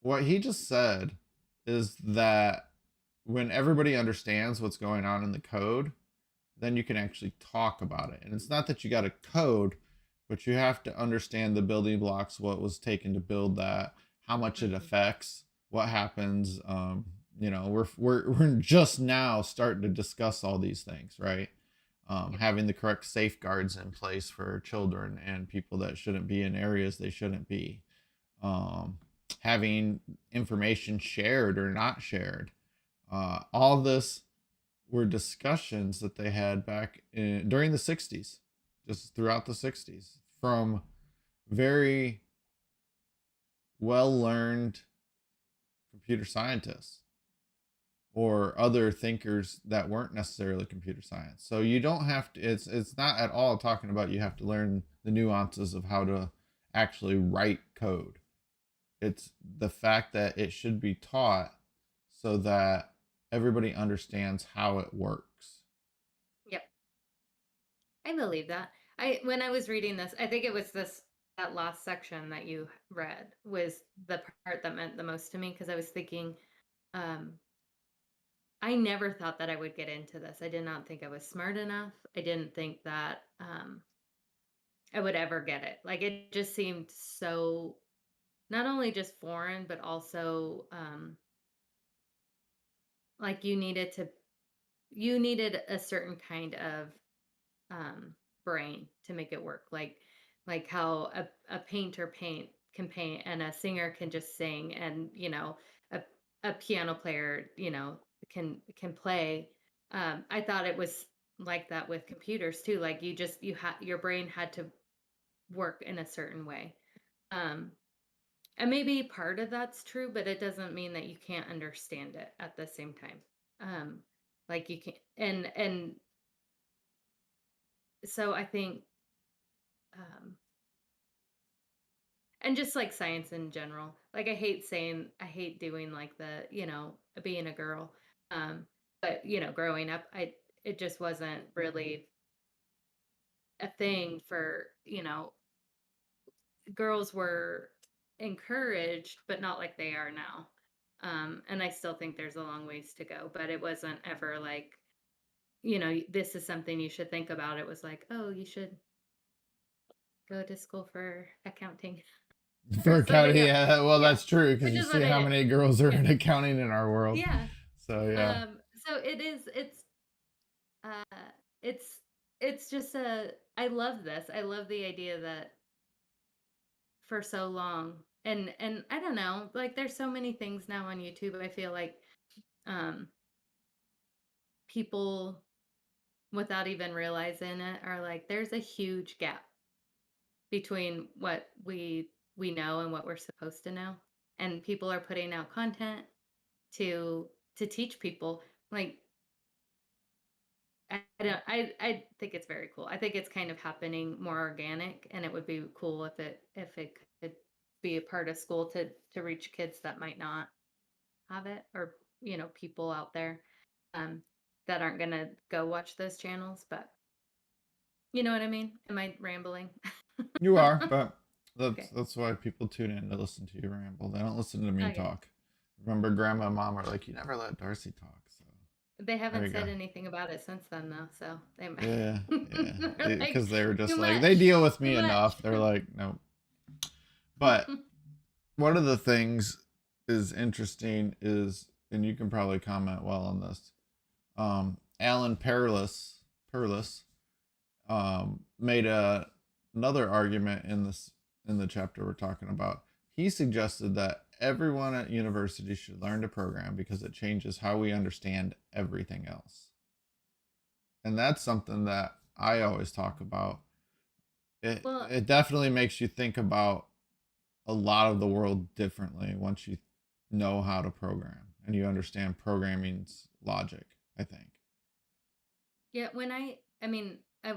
what he just said is that when everybody understands what's going on in the code, then you can actually talk about it. And it's not that you got a code, but you have to understand the building blocks, what was taken to build that, how much it Mhm. affects, what happens. We're just now starting to discuss all these things, right? Yep. Having the correct safeguards in place for children and people that shouldn't be in areas they shouldn't be. Um, Having information shared or not shared. All this were discussions that they had during the 60s, just throughout the 60s, from very well learned computer scientists or other thinkers that weren't necessarily computer science. So you don't have to, it's not at all talking about you have to learn the nuances of how to actually write code. It's the fact that it should be taught so that everybody understands how it works. Yep. I believe that. I when I was reading this, I think it was this that last section that you read was the part that meant the most to me because I was thinking, um, I never thought that I would get into this. I did not think I was smart enough. I didn't think that I would ever get it. Like it just seemed so not only just foreign, but also like you needed a certain kind of um, brain to make it work. Like how a painter can paint and a singer can just sing and a, a piano player can play. I thought it was like that with computers too. Like you had your brain had to work in a certain way. Um, and maybe part of that's true, but it doesn't mean that you can't understand it at the same time. Um, like you can and so I think um and just like science in general. Like I hate doing like being a girl. Um but growing up it just wasn't really a thing for, girls were encouraged but not like they are now. And I still think there's a long ways to go, but it wasn't ever like, this is something you should think about. It was like, "Oh, you should go to school for accounting For or something accounting, else." yeah, well, Yeah, that's true because which you is see what it how is. many girls are Yeah. in accounting in our world. Yeah. So yeah, So uh it's it's just a I love this. I love the idea that for so long and I don't know, like there's so many things now on YouTube. I feel like um people without even realizing it are like there's a huge gap between what we know and what we're supposed to know. And people are putting out content to teach people like I think it's very cool. I think it's kind of happening more organic, and it would be cool if it could be a part of school to reach kids that might not have it, or people out there um that aren't gonna go watch those channels. But you know what I mean? Am I rambling? you are, but that's Okay. that's why people tune in to listen to you ramble. They don't listen to me Okay. talk. Remember, grandma and mom are like, you never let Darcy talk. So They there haven't you go. said anything about it since then though, so they might Yeah, yeah, they're like because they were too just like they much. deal with Too me much. enough. They're like, no. But one of the things is interesting is, and you can probably comment well on this. Alan Perlis made another argument in the chapter we're talking about. He suggested that everyone at university should learn to program because it changes how we understand everything else, and that's something that I always talk about. Well, It definitely makes you think about a lot of the world differently once you know how to program and you understand programming's logic, I think. yeah, when I mean, I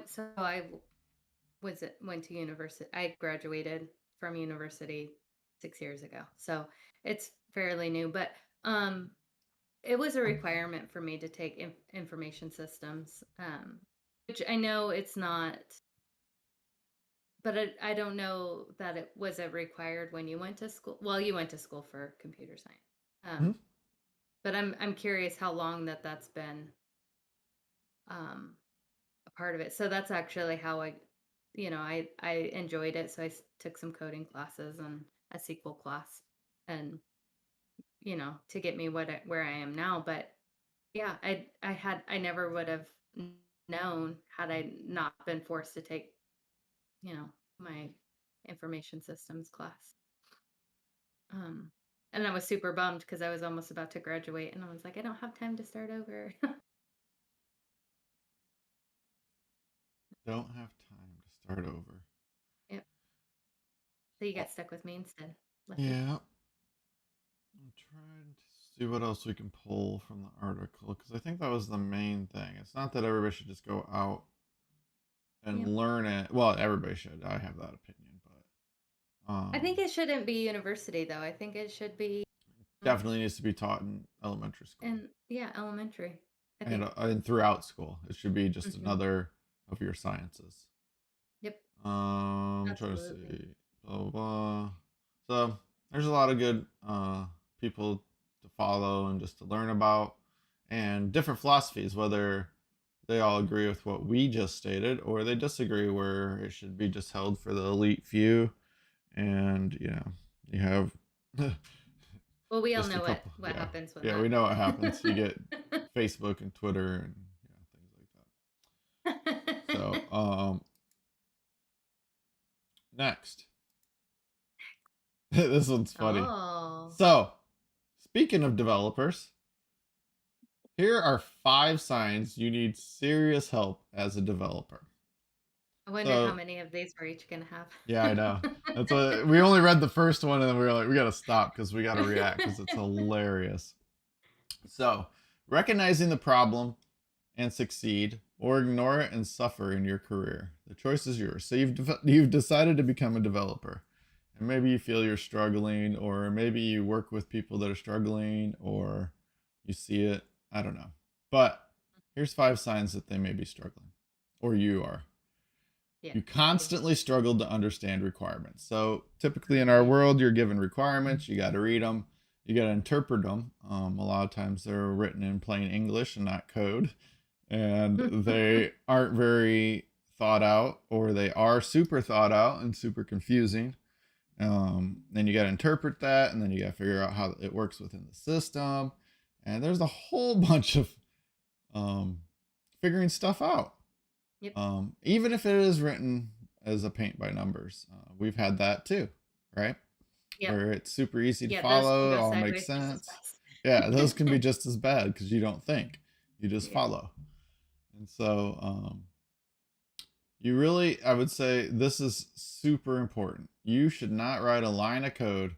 went to university. I graduated from university 6 years ago. So, it's fairly new, but um it was a requirement for me to take information systems, which I know it's not, but I don't know that it was a required when you went to school. Well, you went to school for computer science, Mhm. but I'm curious how long that's been um, a part of it. So that's actually how I enjoyed it. So took some coding classes and a SQL class, and to get me where I am now. But yeah, I never would have known had I not been forced to take, my information systems class. Um, and I was super bummed because I was almost about to graduate, and I was like, I don't have time to start over. Don't have time to start over. Yep. So you Oh, got stuck with me instead. Lucky. yeah. I'm trying to see what else we can pull from the article because I think that was the main thing. It's not that everybody should just go out Yep. and learn it. Well, everybody should. I have that opinion, but I think it shouldn't be university though. I think it should be um, definitely needs to be taught in elementary school in yeah, elementary. I think. and throughout school. It should be just Hmm. another of your sciences. Yep. Trying to Absolutely. see. Blah, blah, blah. So there's a lot of good people to follow and just to learn about, and different philosophies, whether they all agree with what we just stated or they disagree, where it should be just held for the elite few. And you have Well, we all just a know what couple. what Yeah, happens when yeah, we that know what happens. You get Facebook and Twitter and things like that. So next. This one's funny. Oh, So, speaking of developers, here are 5 signs you need serious help as a developer. I wonder how So, many of these we're each gonna have. yeah, I know. That's what we only read the first one and then we were like, we got to stop because we got to react because it's hilarious. So, recognizing the problem and succeed, or ignore it and suffer in your career. The choice is yours. So you've decided to become a developer, and maybe you feel you're struggling, or maybe you work with people that are struggling, or you see it. I don't know. But here's 5 signs that they may be struggling, or you are. Yeah, You ready. constantly struggle to understand requirements. So typically in our Mhm. world, you're given requirements. You got to read them. You got to interpret them. A lot of times they're written in plain English and not code, and they aren't very thought out, or they are super thought out and super confusing. Then you got to interpret that, and then you got to figure out how it works within the system. And there's a whole bunch of um, figuring stuff out. Yep. Even if it is written as a paint by numbers, we've had that too, right? Yep. Where it's super easy to Yeah, those can follow, go all makes sideways just as sense. fast. Yeah, those can be just as bad because you don't think, you just Yeah. follow. And so, I would say this is super important. You should not write a line of code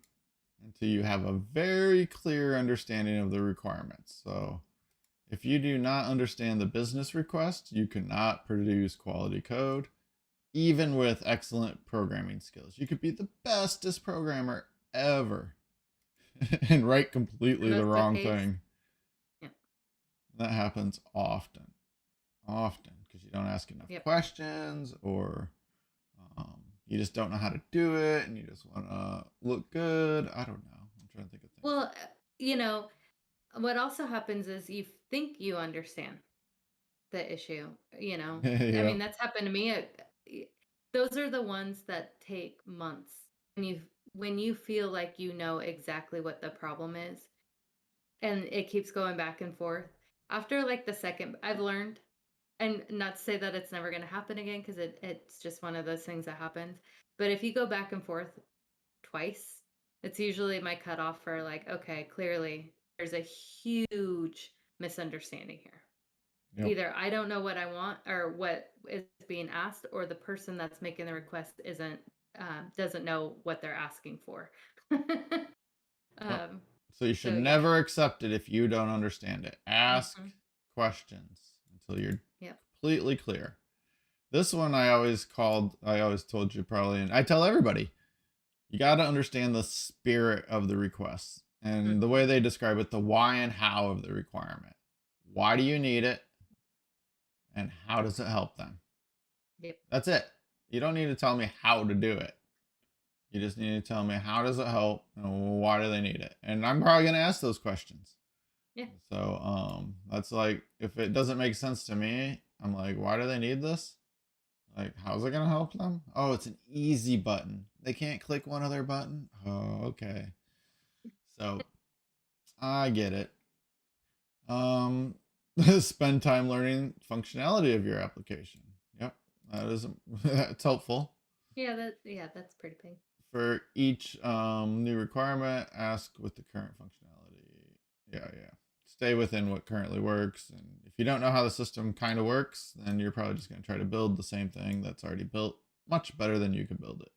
until you have a very clear understanding of the requirements. So, if you do not understand the business request, you cannot produce quality code, even with excellent programming skills. You could be the bestest programmer ever and write The completely the most book wrong pages. thing. Yep. That happens often, because you don't ask enough Yep. questions, or you just don't know how to do it and you just want to look good. I don't know. I'm trying to think of Well, you know, what also happens is you think you understand the issue, you know. things. I Yeah. mean, that's happened to me. Y- Those are the ones that take months. When you feel like you know exactly what the problem is, and it keeps going back and forth. After like the second, I've learned, and not to say that it's never going to happen again, because it's just one of those things that happens. But if you go back and forth twice, it's usually my cutoff for like, okay, clearly there's a huge misunderstanding here. Yep. Either I don't know what I want or what is being asked, or the person that's making the request isn't doesn't know what they're asking for. Yep. um, So you so should yeah. never accept it if you don't understand it. Ask Hmm. questions until you're Yep. completely clear. This one I always told you probably, and I tell everybody, you got to understand the spirit of the request. And the way Mhm. they describe it, the why and how of the requirement. Why do you need it? And how does it help them? Yep. That's it. You don't need to tell me how to do it. You just need to tell me how does it help and why do they need it? And I'm probably going to ask those questions. Yeah. So that's like if it doesn't make sense to me, I'm like, why do they need this? Like, how's it gonna help them? Oh, it's an easy button. They can't click one other button. Oh, okay. So I get it. Um, spend time learning functionality of your application. Yep, that is that's helpful. Yeah, that's pretty big. For each new requirement, ask with the current functionality. Yeah, yeah. Stay within what currently works. And if you don't know how the system kind of works, then you're probably just going to try to build the same thing that's already built much better than you could build it.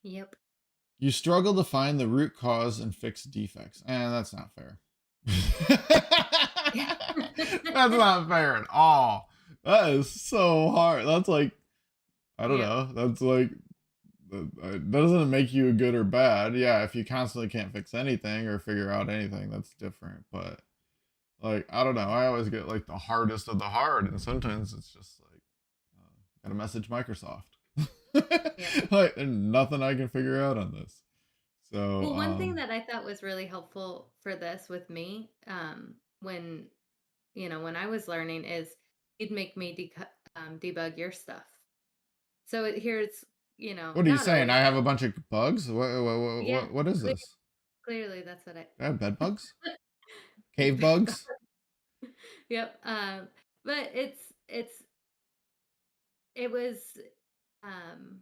Yep. You struggle to find the root cause and fix defects. That's not fair. That's not fair at all. That is so hard. That's like, I don't Yep. know. That's like that doesn't make you good or bad. Yeah, if you constantly can't fix anything or figure out anything, that's different. But like, I don't know. I always get like the hardest of the hard, and sometimes it's just like, gotta message Microsoft. Yep. Like, there's nothing I can figure out on this. So, Well, one thing that I thought was really helpful for this with me, when when I was learning, is you'd make me debug your stuff. So here's what are you not saying? always, I have but a bunch of bugs. yeah, What is cle- this? clearly that's what I Do I have bed bugs? Cave bed bugs? bug. Yep. But it was um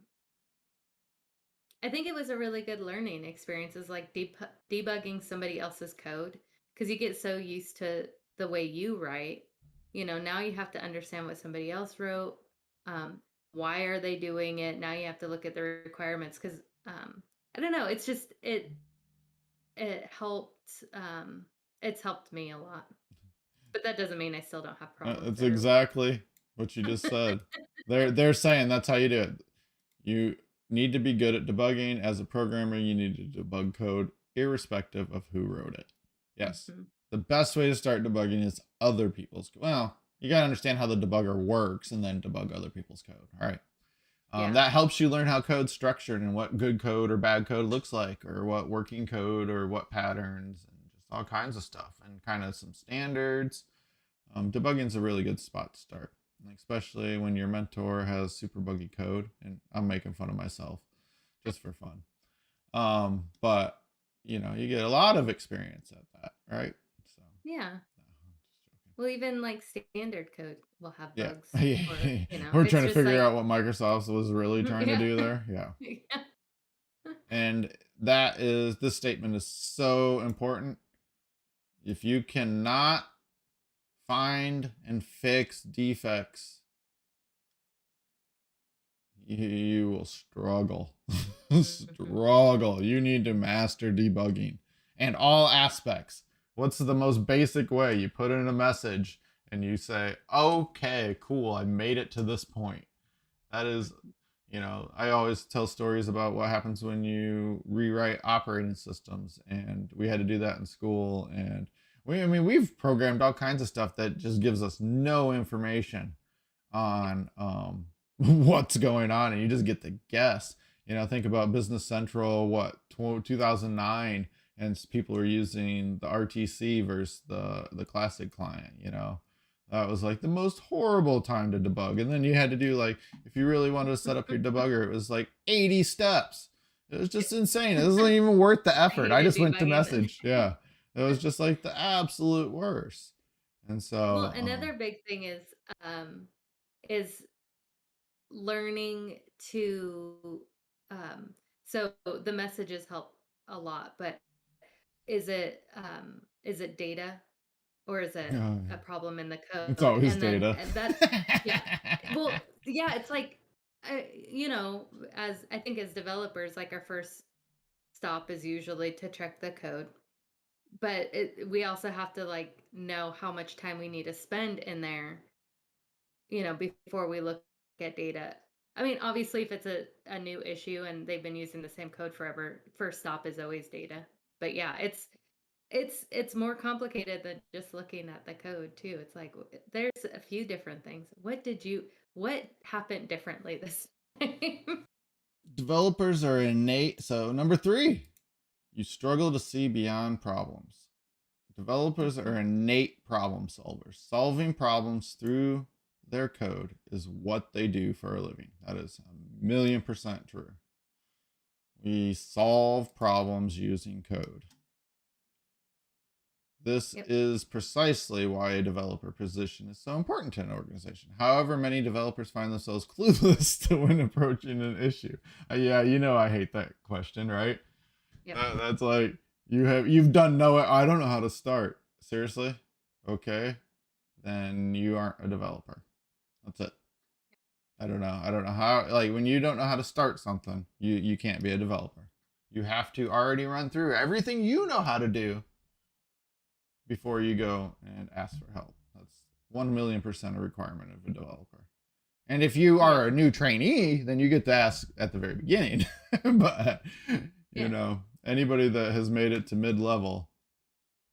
I think it was a really good learning experience, is like debugging somebody else's code, because you get so used to the way you write. Now you have to understand what somebody else wrote. Um, why are they doing it? Now you have to look at the requirements, because I don't know. It's just it helped. It's helped me a lot, but that doesn't mean I still don't have problems That's every once. exactly what you just said. They're saying that's how you do it. You need to be good at debugging. As a programmer, you need to debug code irrespective of who wrote it. Yes. Hmm. The best way to start debugging is other people's code. Well, you got to understand how the debugger works and then debug other people's code. All right. Yeah. That helps you learn how code's structured and what good code or bad code looks like, or what working code or what patterns, and just all kinds of stuff, and kind of some standards. Debugging's a really good spot to start, especially when your mentor has super buggy code. And I'm making fun of myself just for fun. But you get a lot of experience at that, right? So, Yeah. no, just Well, even like standard code will have joking. bugs, or Yeah, we're it's trying to just figure like, out what Microsoft was really trying to yeah. do there. Yeah, Yeah. and this statement is so important. If you cannot find and fix defects, you will struggle. Mhm. Struggle. You need to master debugging and all aspects. What's the most basic way? You put in a message and you say, okay, cool, I made it to this point. That is, I always tell stories about what happens when you rewrite operating systems. And we had to do that in school. And we've programmed all kinds of stuff that just gives us no information on what's going on, and you just get to guess. Think about Business Central, what 2009, and people were using the RTC versus the classic client. That was like the most horrible time to debug. And then you had to do, like, if you really wanted to set up your debugger, it was like 80 steps. It was just insane. It wasn't even worth the I effort. I hated just went to debugging. message. Yeah, it was just like the absolute worst. And Well, so another big thing um is learning to um so the messages help a lot, but is it data, or is it yeah, a problem in the it's code? always And then data. that's, yeah. Well, yeah, it's like, as I think as developers, like, our first stop is usually to check the code. But we also have to, like, know how much time we need to spend in there, before we look at data. I mean, obviously, if it's a new issue and they've been using the same code forever, first stop is always data. But yeah, it's more complicated than just looking at the code too. It's like there's a few different things. What happened differently this time? Developers are innate. So, number three, you struggle to see beyond problems. Developers are Mhm. innate problem solvers. Solving problems through their code is what they do for a living. That is 1,000,000% true. We solve problems using code. This Yep. is precisely why a developer position is so important to an organization. However, many developers find themselves clueless to when approaching an issue. Yeah, you know I hate that question, right? Yep. That's like you've done no. I don't know how to start. Seriously? Okay, then you aren't a developer. That's it. I don't know. I don't know how. Like when you don't know how to start something, you can't be a developer. You have to already run through everything you know how to do before you go and ask for help. That's 1,000,000% a requirement of a developer. And if you are Yep. a new trainee, then you get to ask at the very beginning. But Yeah. anybody that has made it to mid level,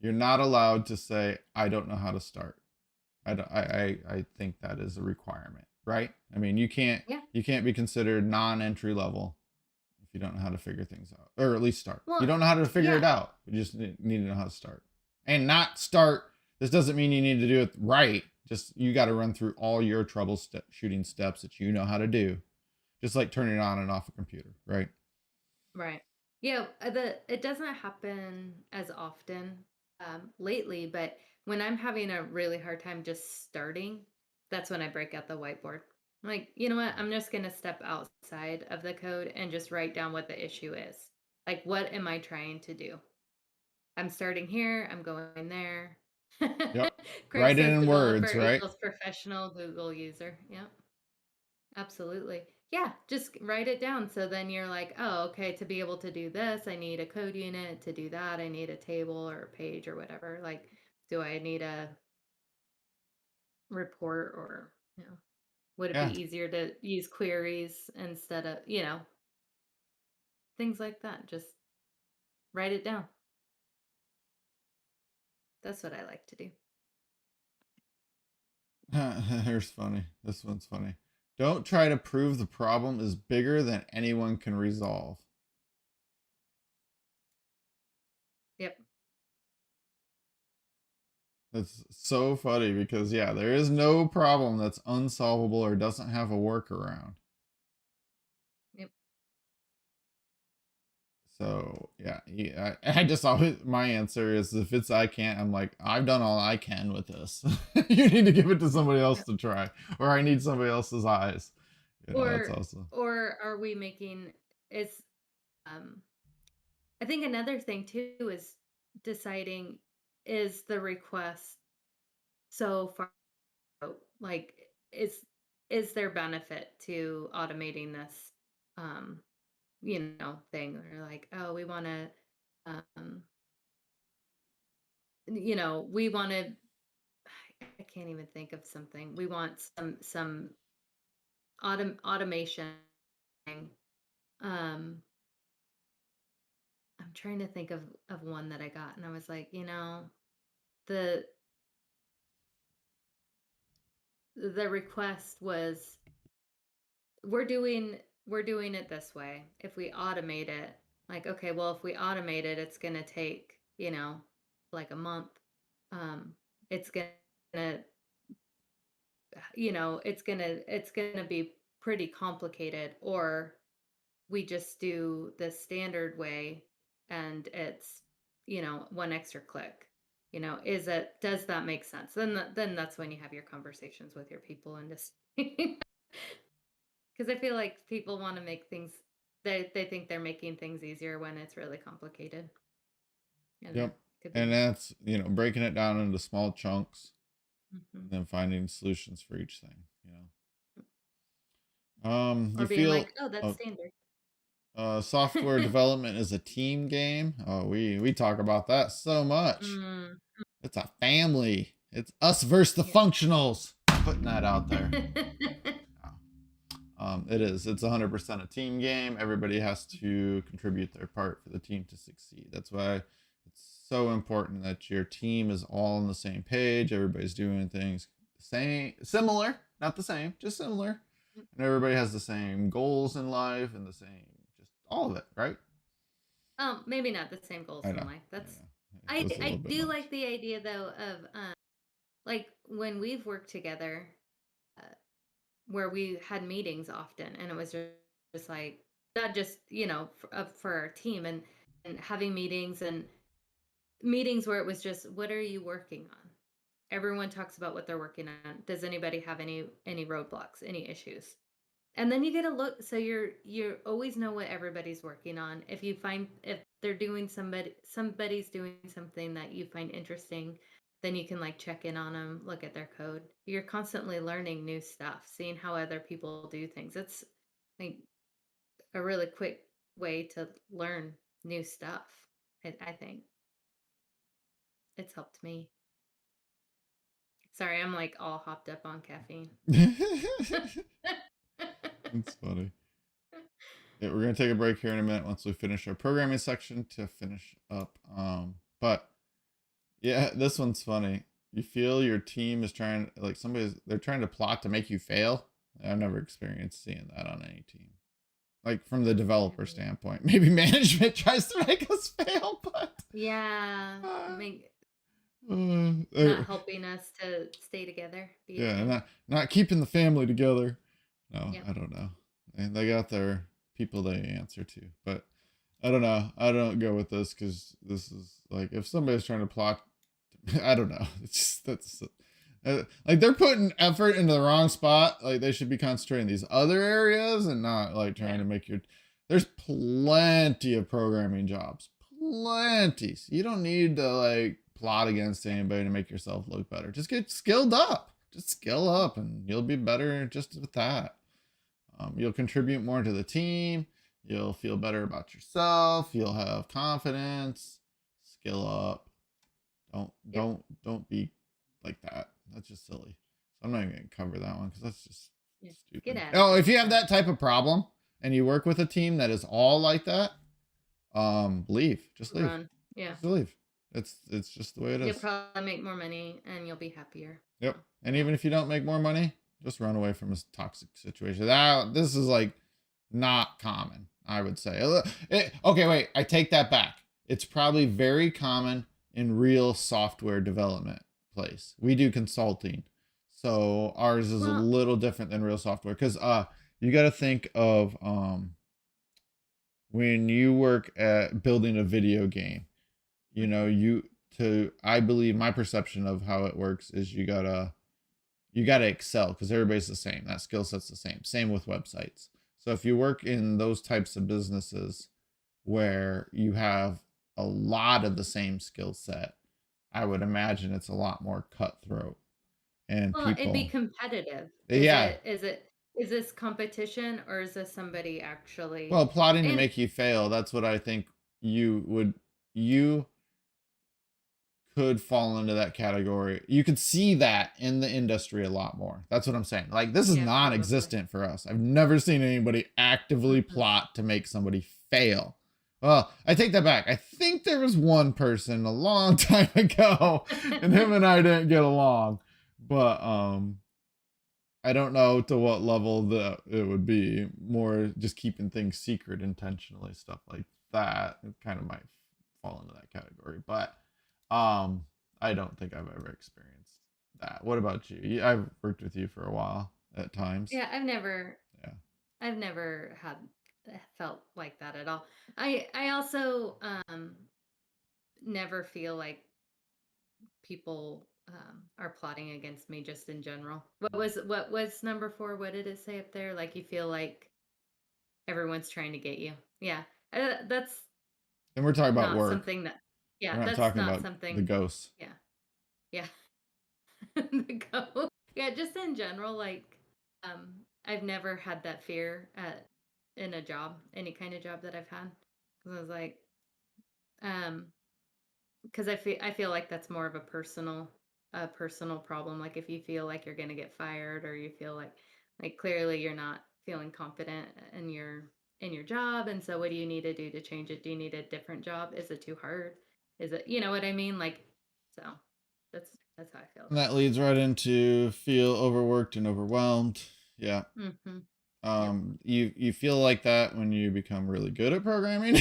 you're not allowed to say, "I don't know how to start." I don't, I think that is a requirement, right? I mean, Yeah. you can't be considered non entry level if you don't know how to figure things out, or at least start. You Well, don't know how to figure it yeah. out. You just need to know how to start, and not start. This doesn't mean you need to do it right. Just you got to run through all your troubleshooting steps that you know how to do, just like turning on and off a computer, right? Right. Yeah, it doesn't happen as often lately, but when I'm having a really hard time just starting, that's when I break out the whiteboard. I'm like, you know what? I'm just going to step outside of the code and just write down what the issue is. Like, what am I trying to do? I'm starting here, I'm going there. Yep. Craig Write it says in words, developer right? equals professional Google user. Yep. Absolutely. Yeah, just write it down. So then you're like, oh, okay, to be able to do this, I need a code unit. To do that, I need a table or a page or whatever. Like, do I need a report or, would it be Yeah. easier to use queries instead of, things like that? Just write it down. That's what I like to do. Here's funny. This one's funny. Don't try to prove the problem is bigger than anyone can resolve. Yep. That's so funny because yeah, there is no problem that's unsolvable or doesn't have a workaround. Yep. So yeah, I just always my answer is if it's I can't, I'm like I've done all I can with this. You need to give it to somebody else Yep. to try, or I need somebody else's eyes. That's Or also or are we making is um I think another thing too is deciding, is the request so far out? Like, is there benefit to automating this um, thing? Or like, oh, we want to um, we want to I can't even think of something. We want some automation. Um, I'm trying to think of one that I got and I was like, the the request was, we're doing it this way. If we automate it, like, okay, well, if we automate it, it's gonna take, like a month. It's gonna, it's gonna be pretty complicated, or we just do the standard way and it's, one extra click. Does that make sense? Then that's when you have your conversations with your people and just because I feel like people want to make things, they think they're making things easier when it's really complicated, and that yep. could And be. that's breaking it down into small chunks and Mhm. then finding solutions for each thing. Or You being feel like, oh, that's oh, standard. software development is a team game. Oh, we talk about that so much. Mm, It's a family. It's us versus the yeah. functionals. Putting that out there. It is. It's 100% a team game. Everybody has to contribute their part for the team to succeed. That's why it's so important that your team is all on the same page. Everybody's doing things the same, similar, not the same, just similar. Mm. And everybody has the same goals in life and the same, just all of it, right? Maybe not the same goals I in know. life. I That's know. It I was a I little bit do much. like the idea though of like when we've worked together, uh, where we had meetings often, and it was just like not just for our team, and having meetings where it was just, what are you working on? Everyone talks about what they're working on. Does anybody have any roadblocks, any issues? And then you get a look, so you always know what everybody's working on. If they're doing somebody's doing something that you find interesting, then you can like check in on them, look at their code. You're constantly learning new stuff, seeing how other people do things. It's like a really quick way to learn new stuff. I think it's helped me. Sorry, I'm like all hopped up on caffeine. It's funny. Yeah, we're gonna take a break here in a minute once we finish our programming section to finish up. But yeah, this one's funny. You feel your team is trying, like they're trying to plot to make you fail. I've never experienced seeing that on any team. Like from the developer Yeah. standpoint, maybe management tries to make us fail, but Yeah, uh, make uh, not uh, helping us to stay together, be a yeah, team. not keeping the family together. No, Yep. I don't know. And they got their people they answer to, but I don't know. I don't go with this because this is like if somebody's trying to plot, I don't know. It's just that's like they're putting effort into the wrong spot. Like they should be concentrating these other areas and not like trying Yeah. to make your. There's plenty of programming jobs, plenty. So you don't need to like plot against anybody to make yourself look better. Just get skilled up. Just skill up, and you'll be better just with that. You'll contribute more to the team. You'll feel better about yourself. You'll have confidence. Skill up. Yep. Don't be like that. That's just silly. So I'm not even gonna cover that one because that's just Yeah. Get stupid. out of Oh, if here. you have Yeah. that type of problem and you work with a team that is all like that, leave. Just leave. Run. Yeah. Just leave. It's just the way it You'll is. probably make more money and you'll be happier. Yep. So, And yeah. even if you don't make more money, just run away from a toxic situation. That this is like not common, I would say. Okay, wait, I take that back. It's probably very common in real software development place. We do consulting. So ours is a Well, little different than real software cuz you got to think of when you work at building a video game, mhm, you to I believe my perception of how it works is you gotta excel because everybody's the same. That skill set's the same. Same with websites. So if you work in those types of businesses where you have a lot of the same skill set, I would imagine it's a lot more cutthroat. And it'd be people, competitive. yeah, Is this competition or is this somebody well, actually plotting to and make you fail, that's what I think you could fall into that category. You could see that in the industry a lot more. That's what I'm saying. Like this is yeah, probably. non-existent for us. I've never seen anybody actively Mhm. plot to make somebody fail. Well, I take that back. I think there was one person a long time ago, and him and I didn't get along. But I don't know to what level that it would be. More just keeping things secret intentionally, stuff like that. It kind of might fall into that category. But um, I don't think I've ever experienced that. What about you? I've worked with you for a while at times. Yeah, Yeah. I've never had felt like that at all. I also never feel like people are plotting against me just in general. What was number 4? What did it say up there? Like you feel like everyone's trying to get you. Yeah. That's And we're talking about not work. something that We're yeah, not that's talking not about the something ghosts. yeah. Yeah. The go. Yeah, just in general like I've never had that fear at in a job, any kind of job that I've had. 'Cause I was like um because I feel like that's more of a personal problem. Like if you feel like you're gonna get fired or you feel like clearly you're not. feeling confident in your job, and so what do you need to do to change it? Do you need a different job? Is it too hard? Is it, you know what I mean? Like, so that's how I feel And about that leads right into feel overworked and overwhelmed. Yeah. it. Yep. You feel like that when you become really good at programming,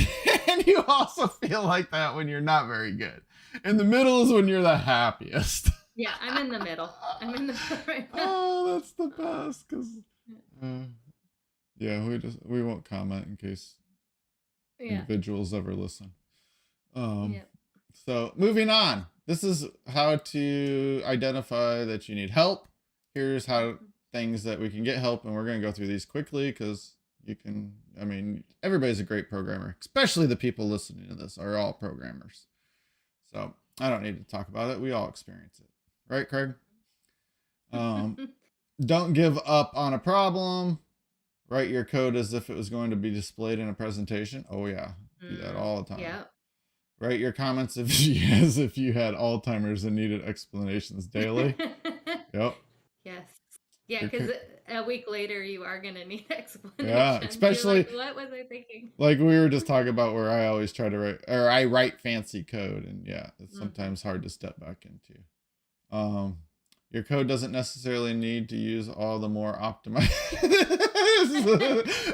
and you also feel like that when you're not very good. In the middle is when you're the happiest. Yeah, I'm in the middle. I'm in the middle right now. Oh, that's the best. Cause uh, yeah, we won't comment in case Yeah. individuals ever listen. Um, Yeah. so moving on. This is how to identify that you need help. Here's how Mhm. things that we can get help, and we're going to go through these quickly because you can. I mean, everybody's a great programmer, especially the people listening to this are all programmers. So I don't need to talk about it. We all experience it, right, Craig? Um, don't give up on a problem. Write your code as if it was going to be displayed in a presentation. Oh yeah, do that Mm, all the time. yeah. Write your comments if as if you had Alzheimer's and needed explanations daily. Yep. Yes. Yeah, Your because a week later you are gonna need yeah, explanations. You're like, especially what was I thinking? like we were just talking about where I always try to write or I write fancy code and yeah, it's Hmm. sometimes hard to step back into. Um your code doesn't necessarily need to use all the more optimized.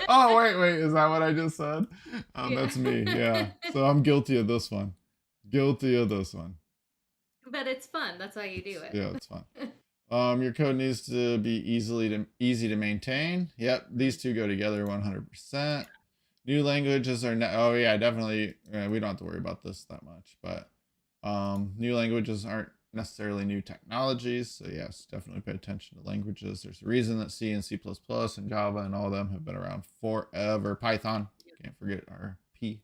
Oh wait, is that what I just said? Yeah. That's me. Yeah. So I'm guilty of this one. Guilty of this one. But it's fun. That's why you do Yeah, it's fun. it. Your code needs to be easy to maintain. Yep, these two go together 100%. New languages are oh yeah, definitely. We don't have to worry about this that much, but new languages aren't necessarily new technologies. So yes, definitely pay attention to languages. There's a reason that C and C++ and Java and all of them have been around forever. Python, can't forget our P.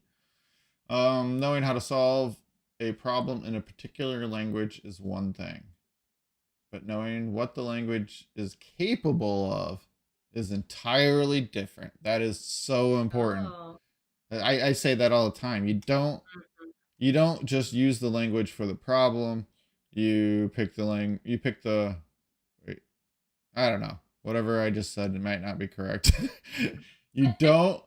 Knowing how to solve a problem in a particular language is one thing, but knowing what the language is capable of is entirely different. That is so important. Oh. I say that all the time. Mhm. You don't just use the language for the problem. You pick the wait, I don't know. Whatever I just said, it might not be correct. You don't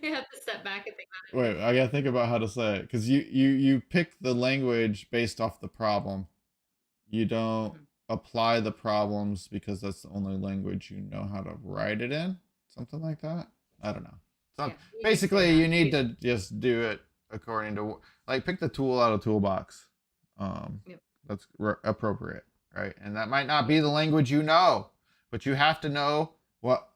You have to step back and think about it. wait, I gotta think about how to say it. Because you pick the language based off the problem. You don't Mhm. apply the problems because that's the only language you know how to write it in. Something like that. I don't know. So Yeah, you do say basically, you that. need to just do it according to like pick the tool out of toolbox. Yep. That's appropriate, right? And that might not be the language you know, but you have to know what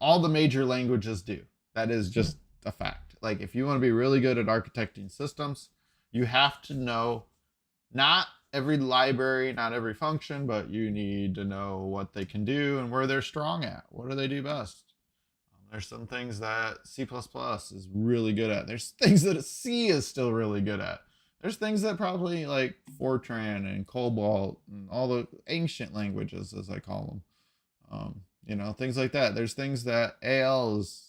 all the major languages do. That is just a fact. Like if you want to be really good at architecting systems, you have to know not every library, not every function, but you need to know what they can do and where they're strong at. What do they do best? There's some things that C++ is really good at. There's things that C is still really good at. There's things that probably like Fortran and Cobalt and all the ancient languages, as I call them. Things like that. There's things that AL is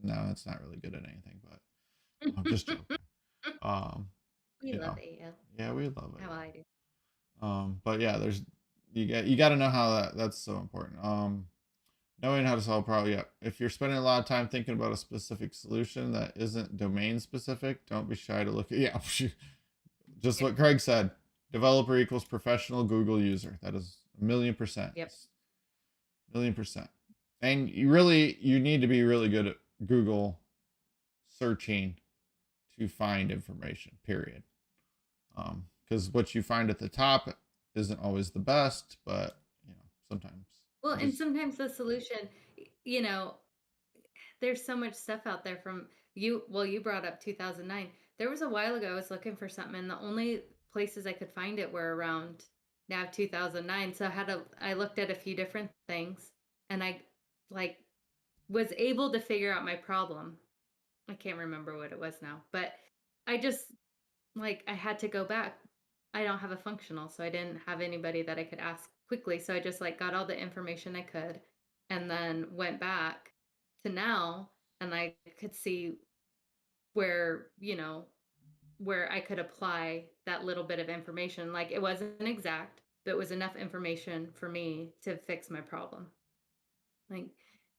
no, it's not really good at anything, but I'm just joking. Um, We you love know, AL. yeah, we love it. How I do. But yeah, there's you got to know how that's so important. Knowing how to solve a problem. Yeah, if you're spending a lot of time thinking about a specific solution that isn't domain specific, don't be shy to look at. Yeah, just Yep. what Craig said. Developer equals professional Google user. That is a million percent. Yep. Million percent. And you need to be really good at Google searching to find information. Period. Because what you find at the top isn't always the best, but sometimes Well, you and just sometimes the solution, you know, there's so much stuff out there from you. Well, you brought up 2009. There was a while ago I was looking for something, and the only places I could find it were around now 2009. So I looked at a few different things, and I like was able to figure out my problem. I can't remember what it was now, but I just like I had to go back. I don't have a functional, so I didn't have anybody that I could ask quickly. So I just like got all the information I could and then went back to now and I could see where, where I could apply that little bit of information. Like it wasn't exact, but it was enough information for me to fix my problem. Like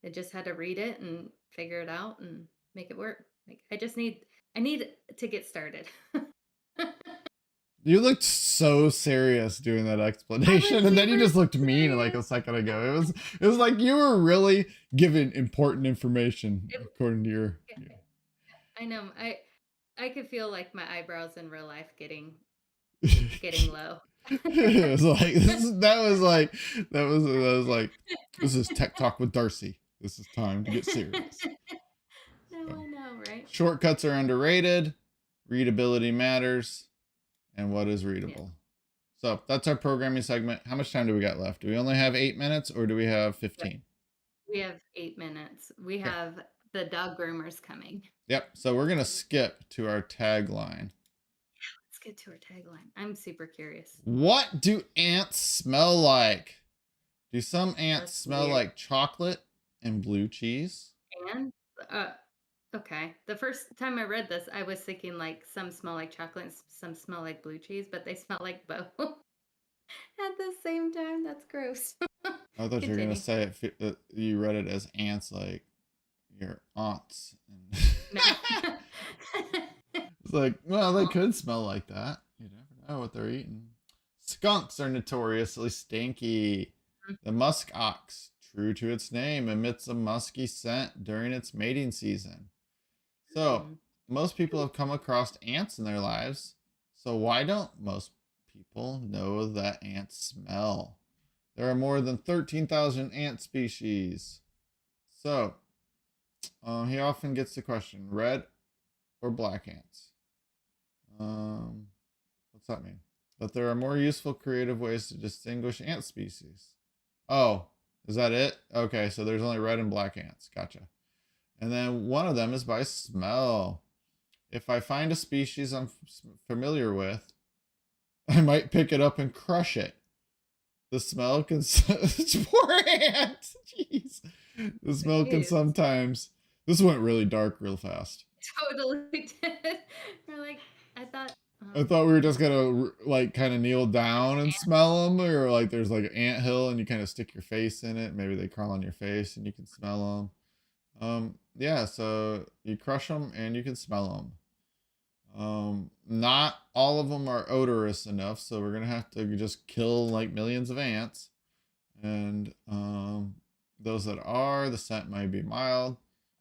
I just had to read it and figure it out and make it work. Like I need to get started. You looked so serious doing that I was explanation, and then you super just looked mean like serious. a second ago. It was like you were really giving important information It, according to your. I know. I could feel like my eyebrows in real life getting it low. was like that was like this is Tech Talk with Darcy. This is time to get serious. No, So, I know, right? shortcuts are underrated. Readability matters, and what is Yeah. readable. So that's our programming segment. How much time do we got left? Do we only have 8 minutes, or do we have Yep. 15? We have 8 minutes. We Okay. have the dog groomers coming. Yep. So we're gonna skip to our tagline. Let's get to our tagline. I'm super curious. What do ants smell like? Do some ants That's smell weird. like chocolate and blue cheese? And uh okay. The first time I read this, I was thinking like some smell like chocolate and some smell like blue cheese, but they smell like both at the same time. That's gross. I thought you were gonna Continue. say you read it as ants like your aunts. No. It's like, well, they Aw. could smell like that. You never know what they're eating. Skunks are notoriously stinky. The musk ox, true to its name, emits a musky scent during its mating season. So, Mm. most people have come across ants in their lives. So, why don't most people know that ants smell? There are more than 13,000 ant species. So, he often gets the question red or black ants? Um, what's that mean? But there are more useful, creative ways to distinguish ant species. Oh, is that it? Okay, so there's only red and black ants. Gotcha. And then one of them is by smell. If I find a species I'm familiar with, I might pick it up and crush it. The smell can. Poor ant! Jeez. The smell can Jeez. sometimes. This went really dark real fast. Totally did. We're like, I thought, I thought we were just gonna like kind of kneel down and smell them, or like there's like an ant hill and you kind of stick your face in it. Maybe they crawl on your face and you can smell them. Yeah. So you crush them and you can smell them. Not all of them are odorous enough, so we're gonna have to just kill like millions of ants. And those that are, the scent might be mild,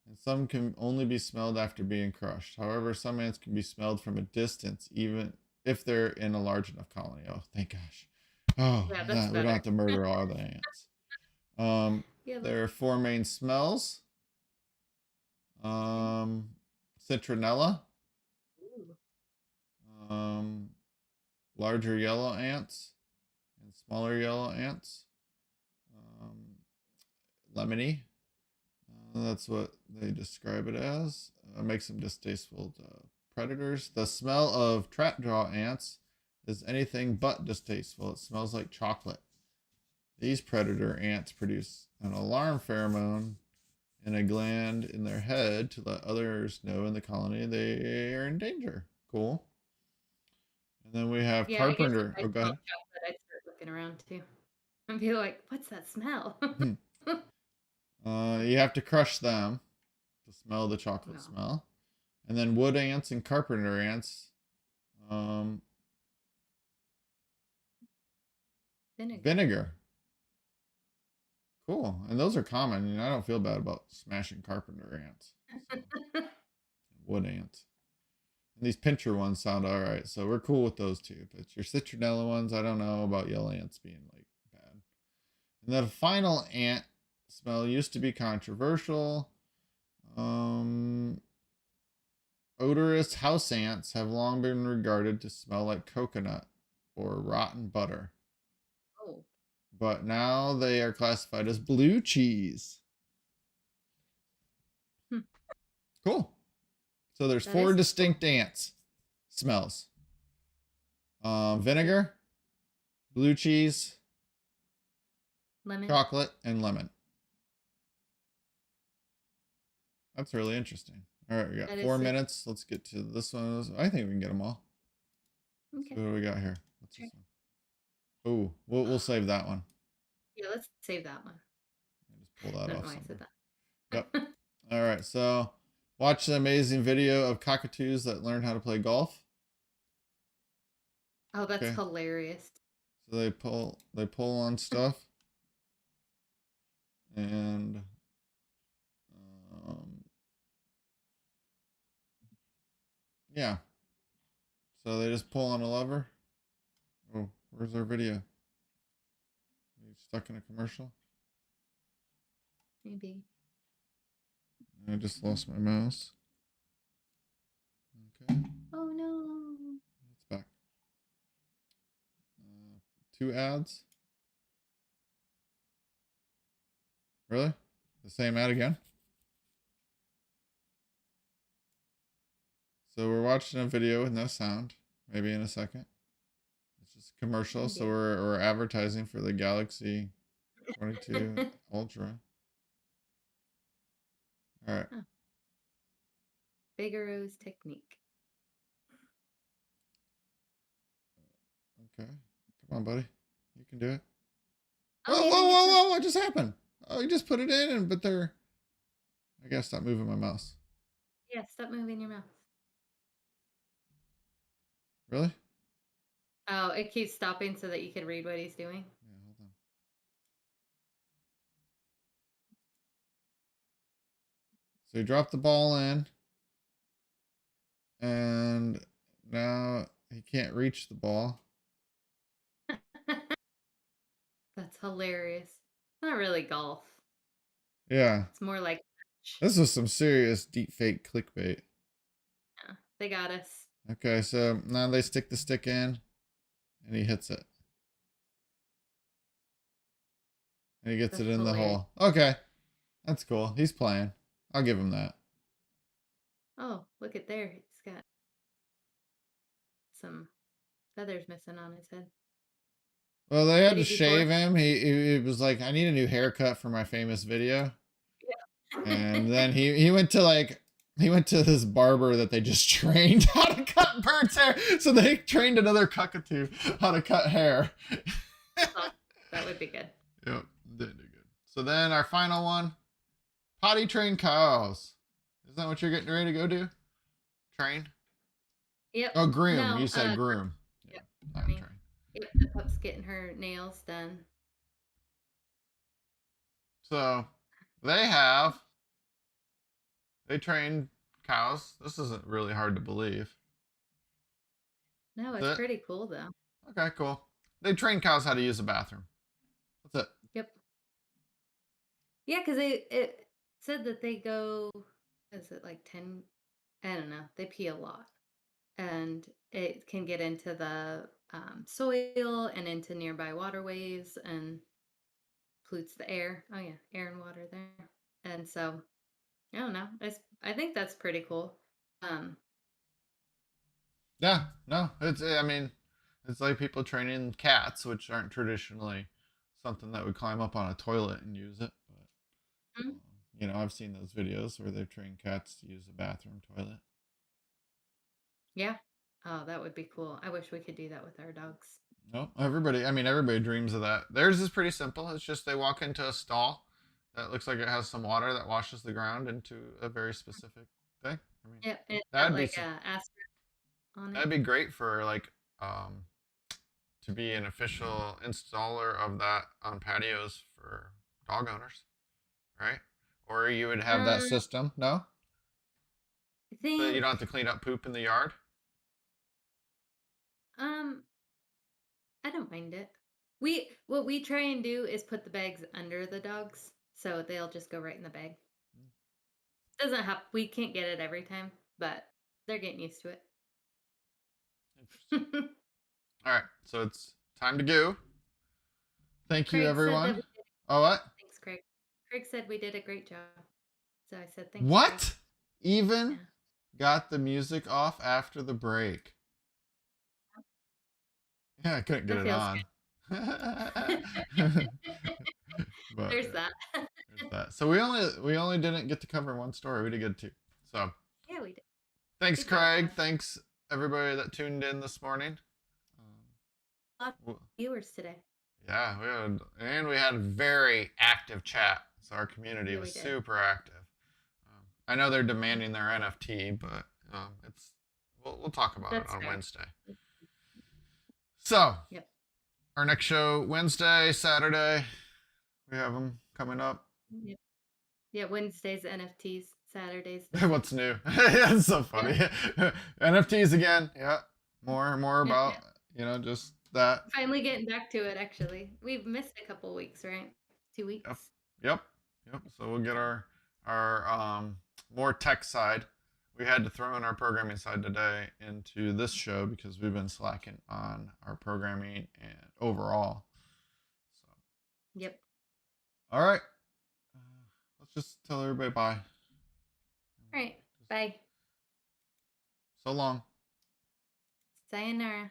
and some can only be smelled after being crushed. However, some ants can be smelled from a distance, even if they're in a large enough colony. Oh, thank gosh. Oh, yeah, that's that we don't better. have to murder all the ants. Um, Yeah, there are four main smells. okay. Um, Citronella, Ooh. um, larger yellow ants, and smaller yellow ants. Um, Lemony, that's what they describe it as. Makes them distasteful to predators. The smell of trap jaw ants is anything but distasteful. It smells like chocolate. These predator ants produce an alarm pheromone in a gland in their head to let others know in the colony they are in danger. Cool. And then we have Yeah, I guess if carpenter. I Oh, go smelled ahead. chocolate, I'd start looking around too and be like, "What's that smell?" Hmm. You have to crush them to smell the chocolate No, smell. And then wood ants and carpenter ants. Um, vinegar. Vinegar. Cool. And those are common. I don't feel bad about smashing carpenter ants. So wood ants. And these pincher ones sound all right. So we're cool with those two. But your citronella ones, I don't know about yellow ants being like bad. And the final ant smell used to be controversial. Um, Odorous house ants have long been regarded to smell like coconut or rotten butter, Oh, but now they are classified as blue cheese. hmm, Cool. So there's that four is cool. distinct ants smells: Yep. vinegar, blue cheese, Lemon. chocolate, and lemon. That's really interesting. All right, we got That is four super. minutes. Let's get to this one. I think we can get them all. So Okay. what do we got here? What's this Sure. one? Oh, we'll save that one. Yeah, let's save that one. I'll just pull I that don't know off why I said somewhere. that. Yep. All right. So watch the amazing video of cockatoos that learn how to play golf. Oh, that's Okay. hilarious. So they pull on stuff and um, yeah. So they just pull on a lever. Oh, where's our video? You stuck in a commercial? Maybe. I just lost my mouse. Okay, Oh no. it's back. Uh, two ads. Really? The same ad again? So we're watching a video with no sound. Maybe in a second. It's just a commercial. So Maybe. we're advertising for the Galaxy 22 Ultra. All right. Huh. Figaro's technique. Okay. Come on, buddy. You can do it. Oh, Whoa, you whoa, didn't get whoa, to. whoa! What just happened? Oh, you just put it in, but they're. I gotta stop moving my mouse. Yeah, stop moving your mouth. Really? Oh, it keeps stopping so that you can read what he's doing. Yeah, hold on. So he dropped the ball in, and now he can't reach the ball. That's hilarious. It's not really golf. Yeah, It's more like this was some serious deep fake clickbait. yeah, they got us. Okay, so now they stick the stick in, and he hits it, and he gets it That's in the hilarious. hole. Okay, that's cool. He's playing. I'll give him that. Oh, look at there. He's got some feathers missing on his head. Well, they had Did to he do four? shave him. He was like, I need a new haircut for my famous video. And Yeah. then he went to this barber that they just trained how to cut bird's hair. So they trained another cockatoo how to cut hair. Oh, that would be good. Yep, didn't do good. So then our final one, potty train cows. Isn't that what you're getting ready to go do? Train? Yep. Oh, groom. No, You said groom. Yeah, yep. I not mean, train. yep, the pup's getting her nails done. So they train cows. This isn't really hard to believe. No, it's That's it. pretty cool though. Okay, cool. They train cows how to use a bathroom. That's it. Yep. Yeah, because it said that they go, is it like 10? I don't know. They pee a lot. And it can get into the soil and into nearby waterways and pollutes the air. Oh yeah, air and water there. And so I don't know. I think that's pretty cool. Um, Yeah, no, I mean, it's like people training cats, which aren't traditionally something that would climb up on a toilet and use it. But mm, I've seen those videos where they've trained cats to use a bathroom toilet. yeah. Oh, that would be cool. I wish we could do that with our dogs. No, everybody dreams of that. Theirs is pretty simple. It's just they walk into a stall that looks like it has some water that washes the ground into a very specific thing. I mean, Yep, it's got that'd be like a asterisk on it. that'd be great for like to be an official installer of that on patios for dog owners, right? Or you would have that I system, no? So that you think don't have to clean up poop in the yard. um I don't mind it. What we try and do is put the bags under the dogs so they'll just go right in the bag. Doesn't have we can't get it every time, but they're getting used to Interesting. it. All right, so it's time to go. Thank you, Craig said that everyone. we did Oh, what? thanks, Craig. Craig said we did a great job. So I said thanks, Craig. What? Even Yeah. got the music off after the break. Yeah, I couldn't get That it feels on. good. But There's that. there's that. So we only didn't get to cover one story. We did good too. So Yeah, we did. thanks, Good job, Craig. Josh. Thanks everybody that tuned in this morning. A lot of Well, viewers today. yeah, we had a very active chat. So our community Yeah, was we did. super active. I know they're demanding their NFT, but it's we'll talk about it That's on fair. Wednesday. So Yep. our next show Wednesday, Saturday. We have them coming up. Yep. Yeah, Wednesdays NFTs, Saturdays this. What's new? It's so funny. NFTs again. Yeah, more Yep. about just that. Finally getting back to it, actually. We've missed a couple weeks, right? 2 Yep, weeks. yep, yep. So we'll get So, our more tech side. We had to throw in our programming side today into this show because we've been slacking on our programming and overall. So, yep. all right, let's just tell everybody bye. All right. Just Bye. so long. Sayonara.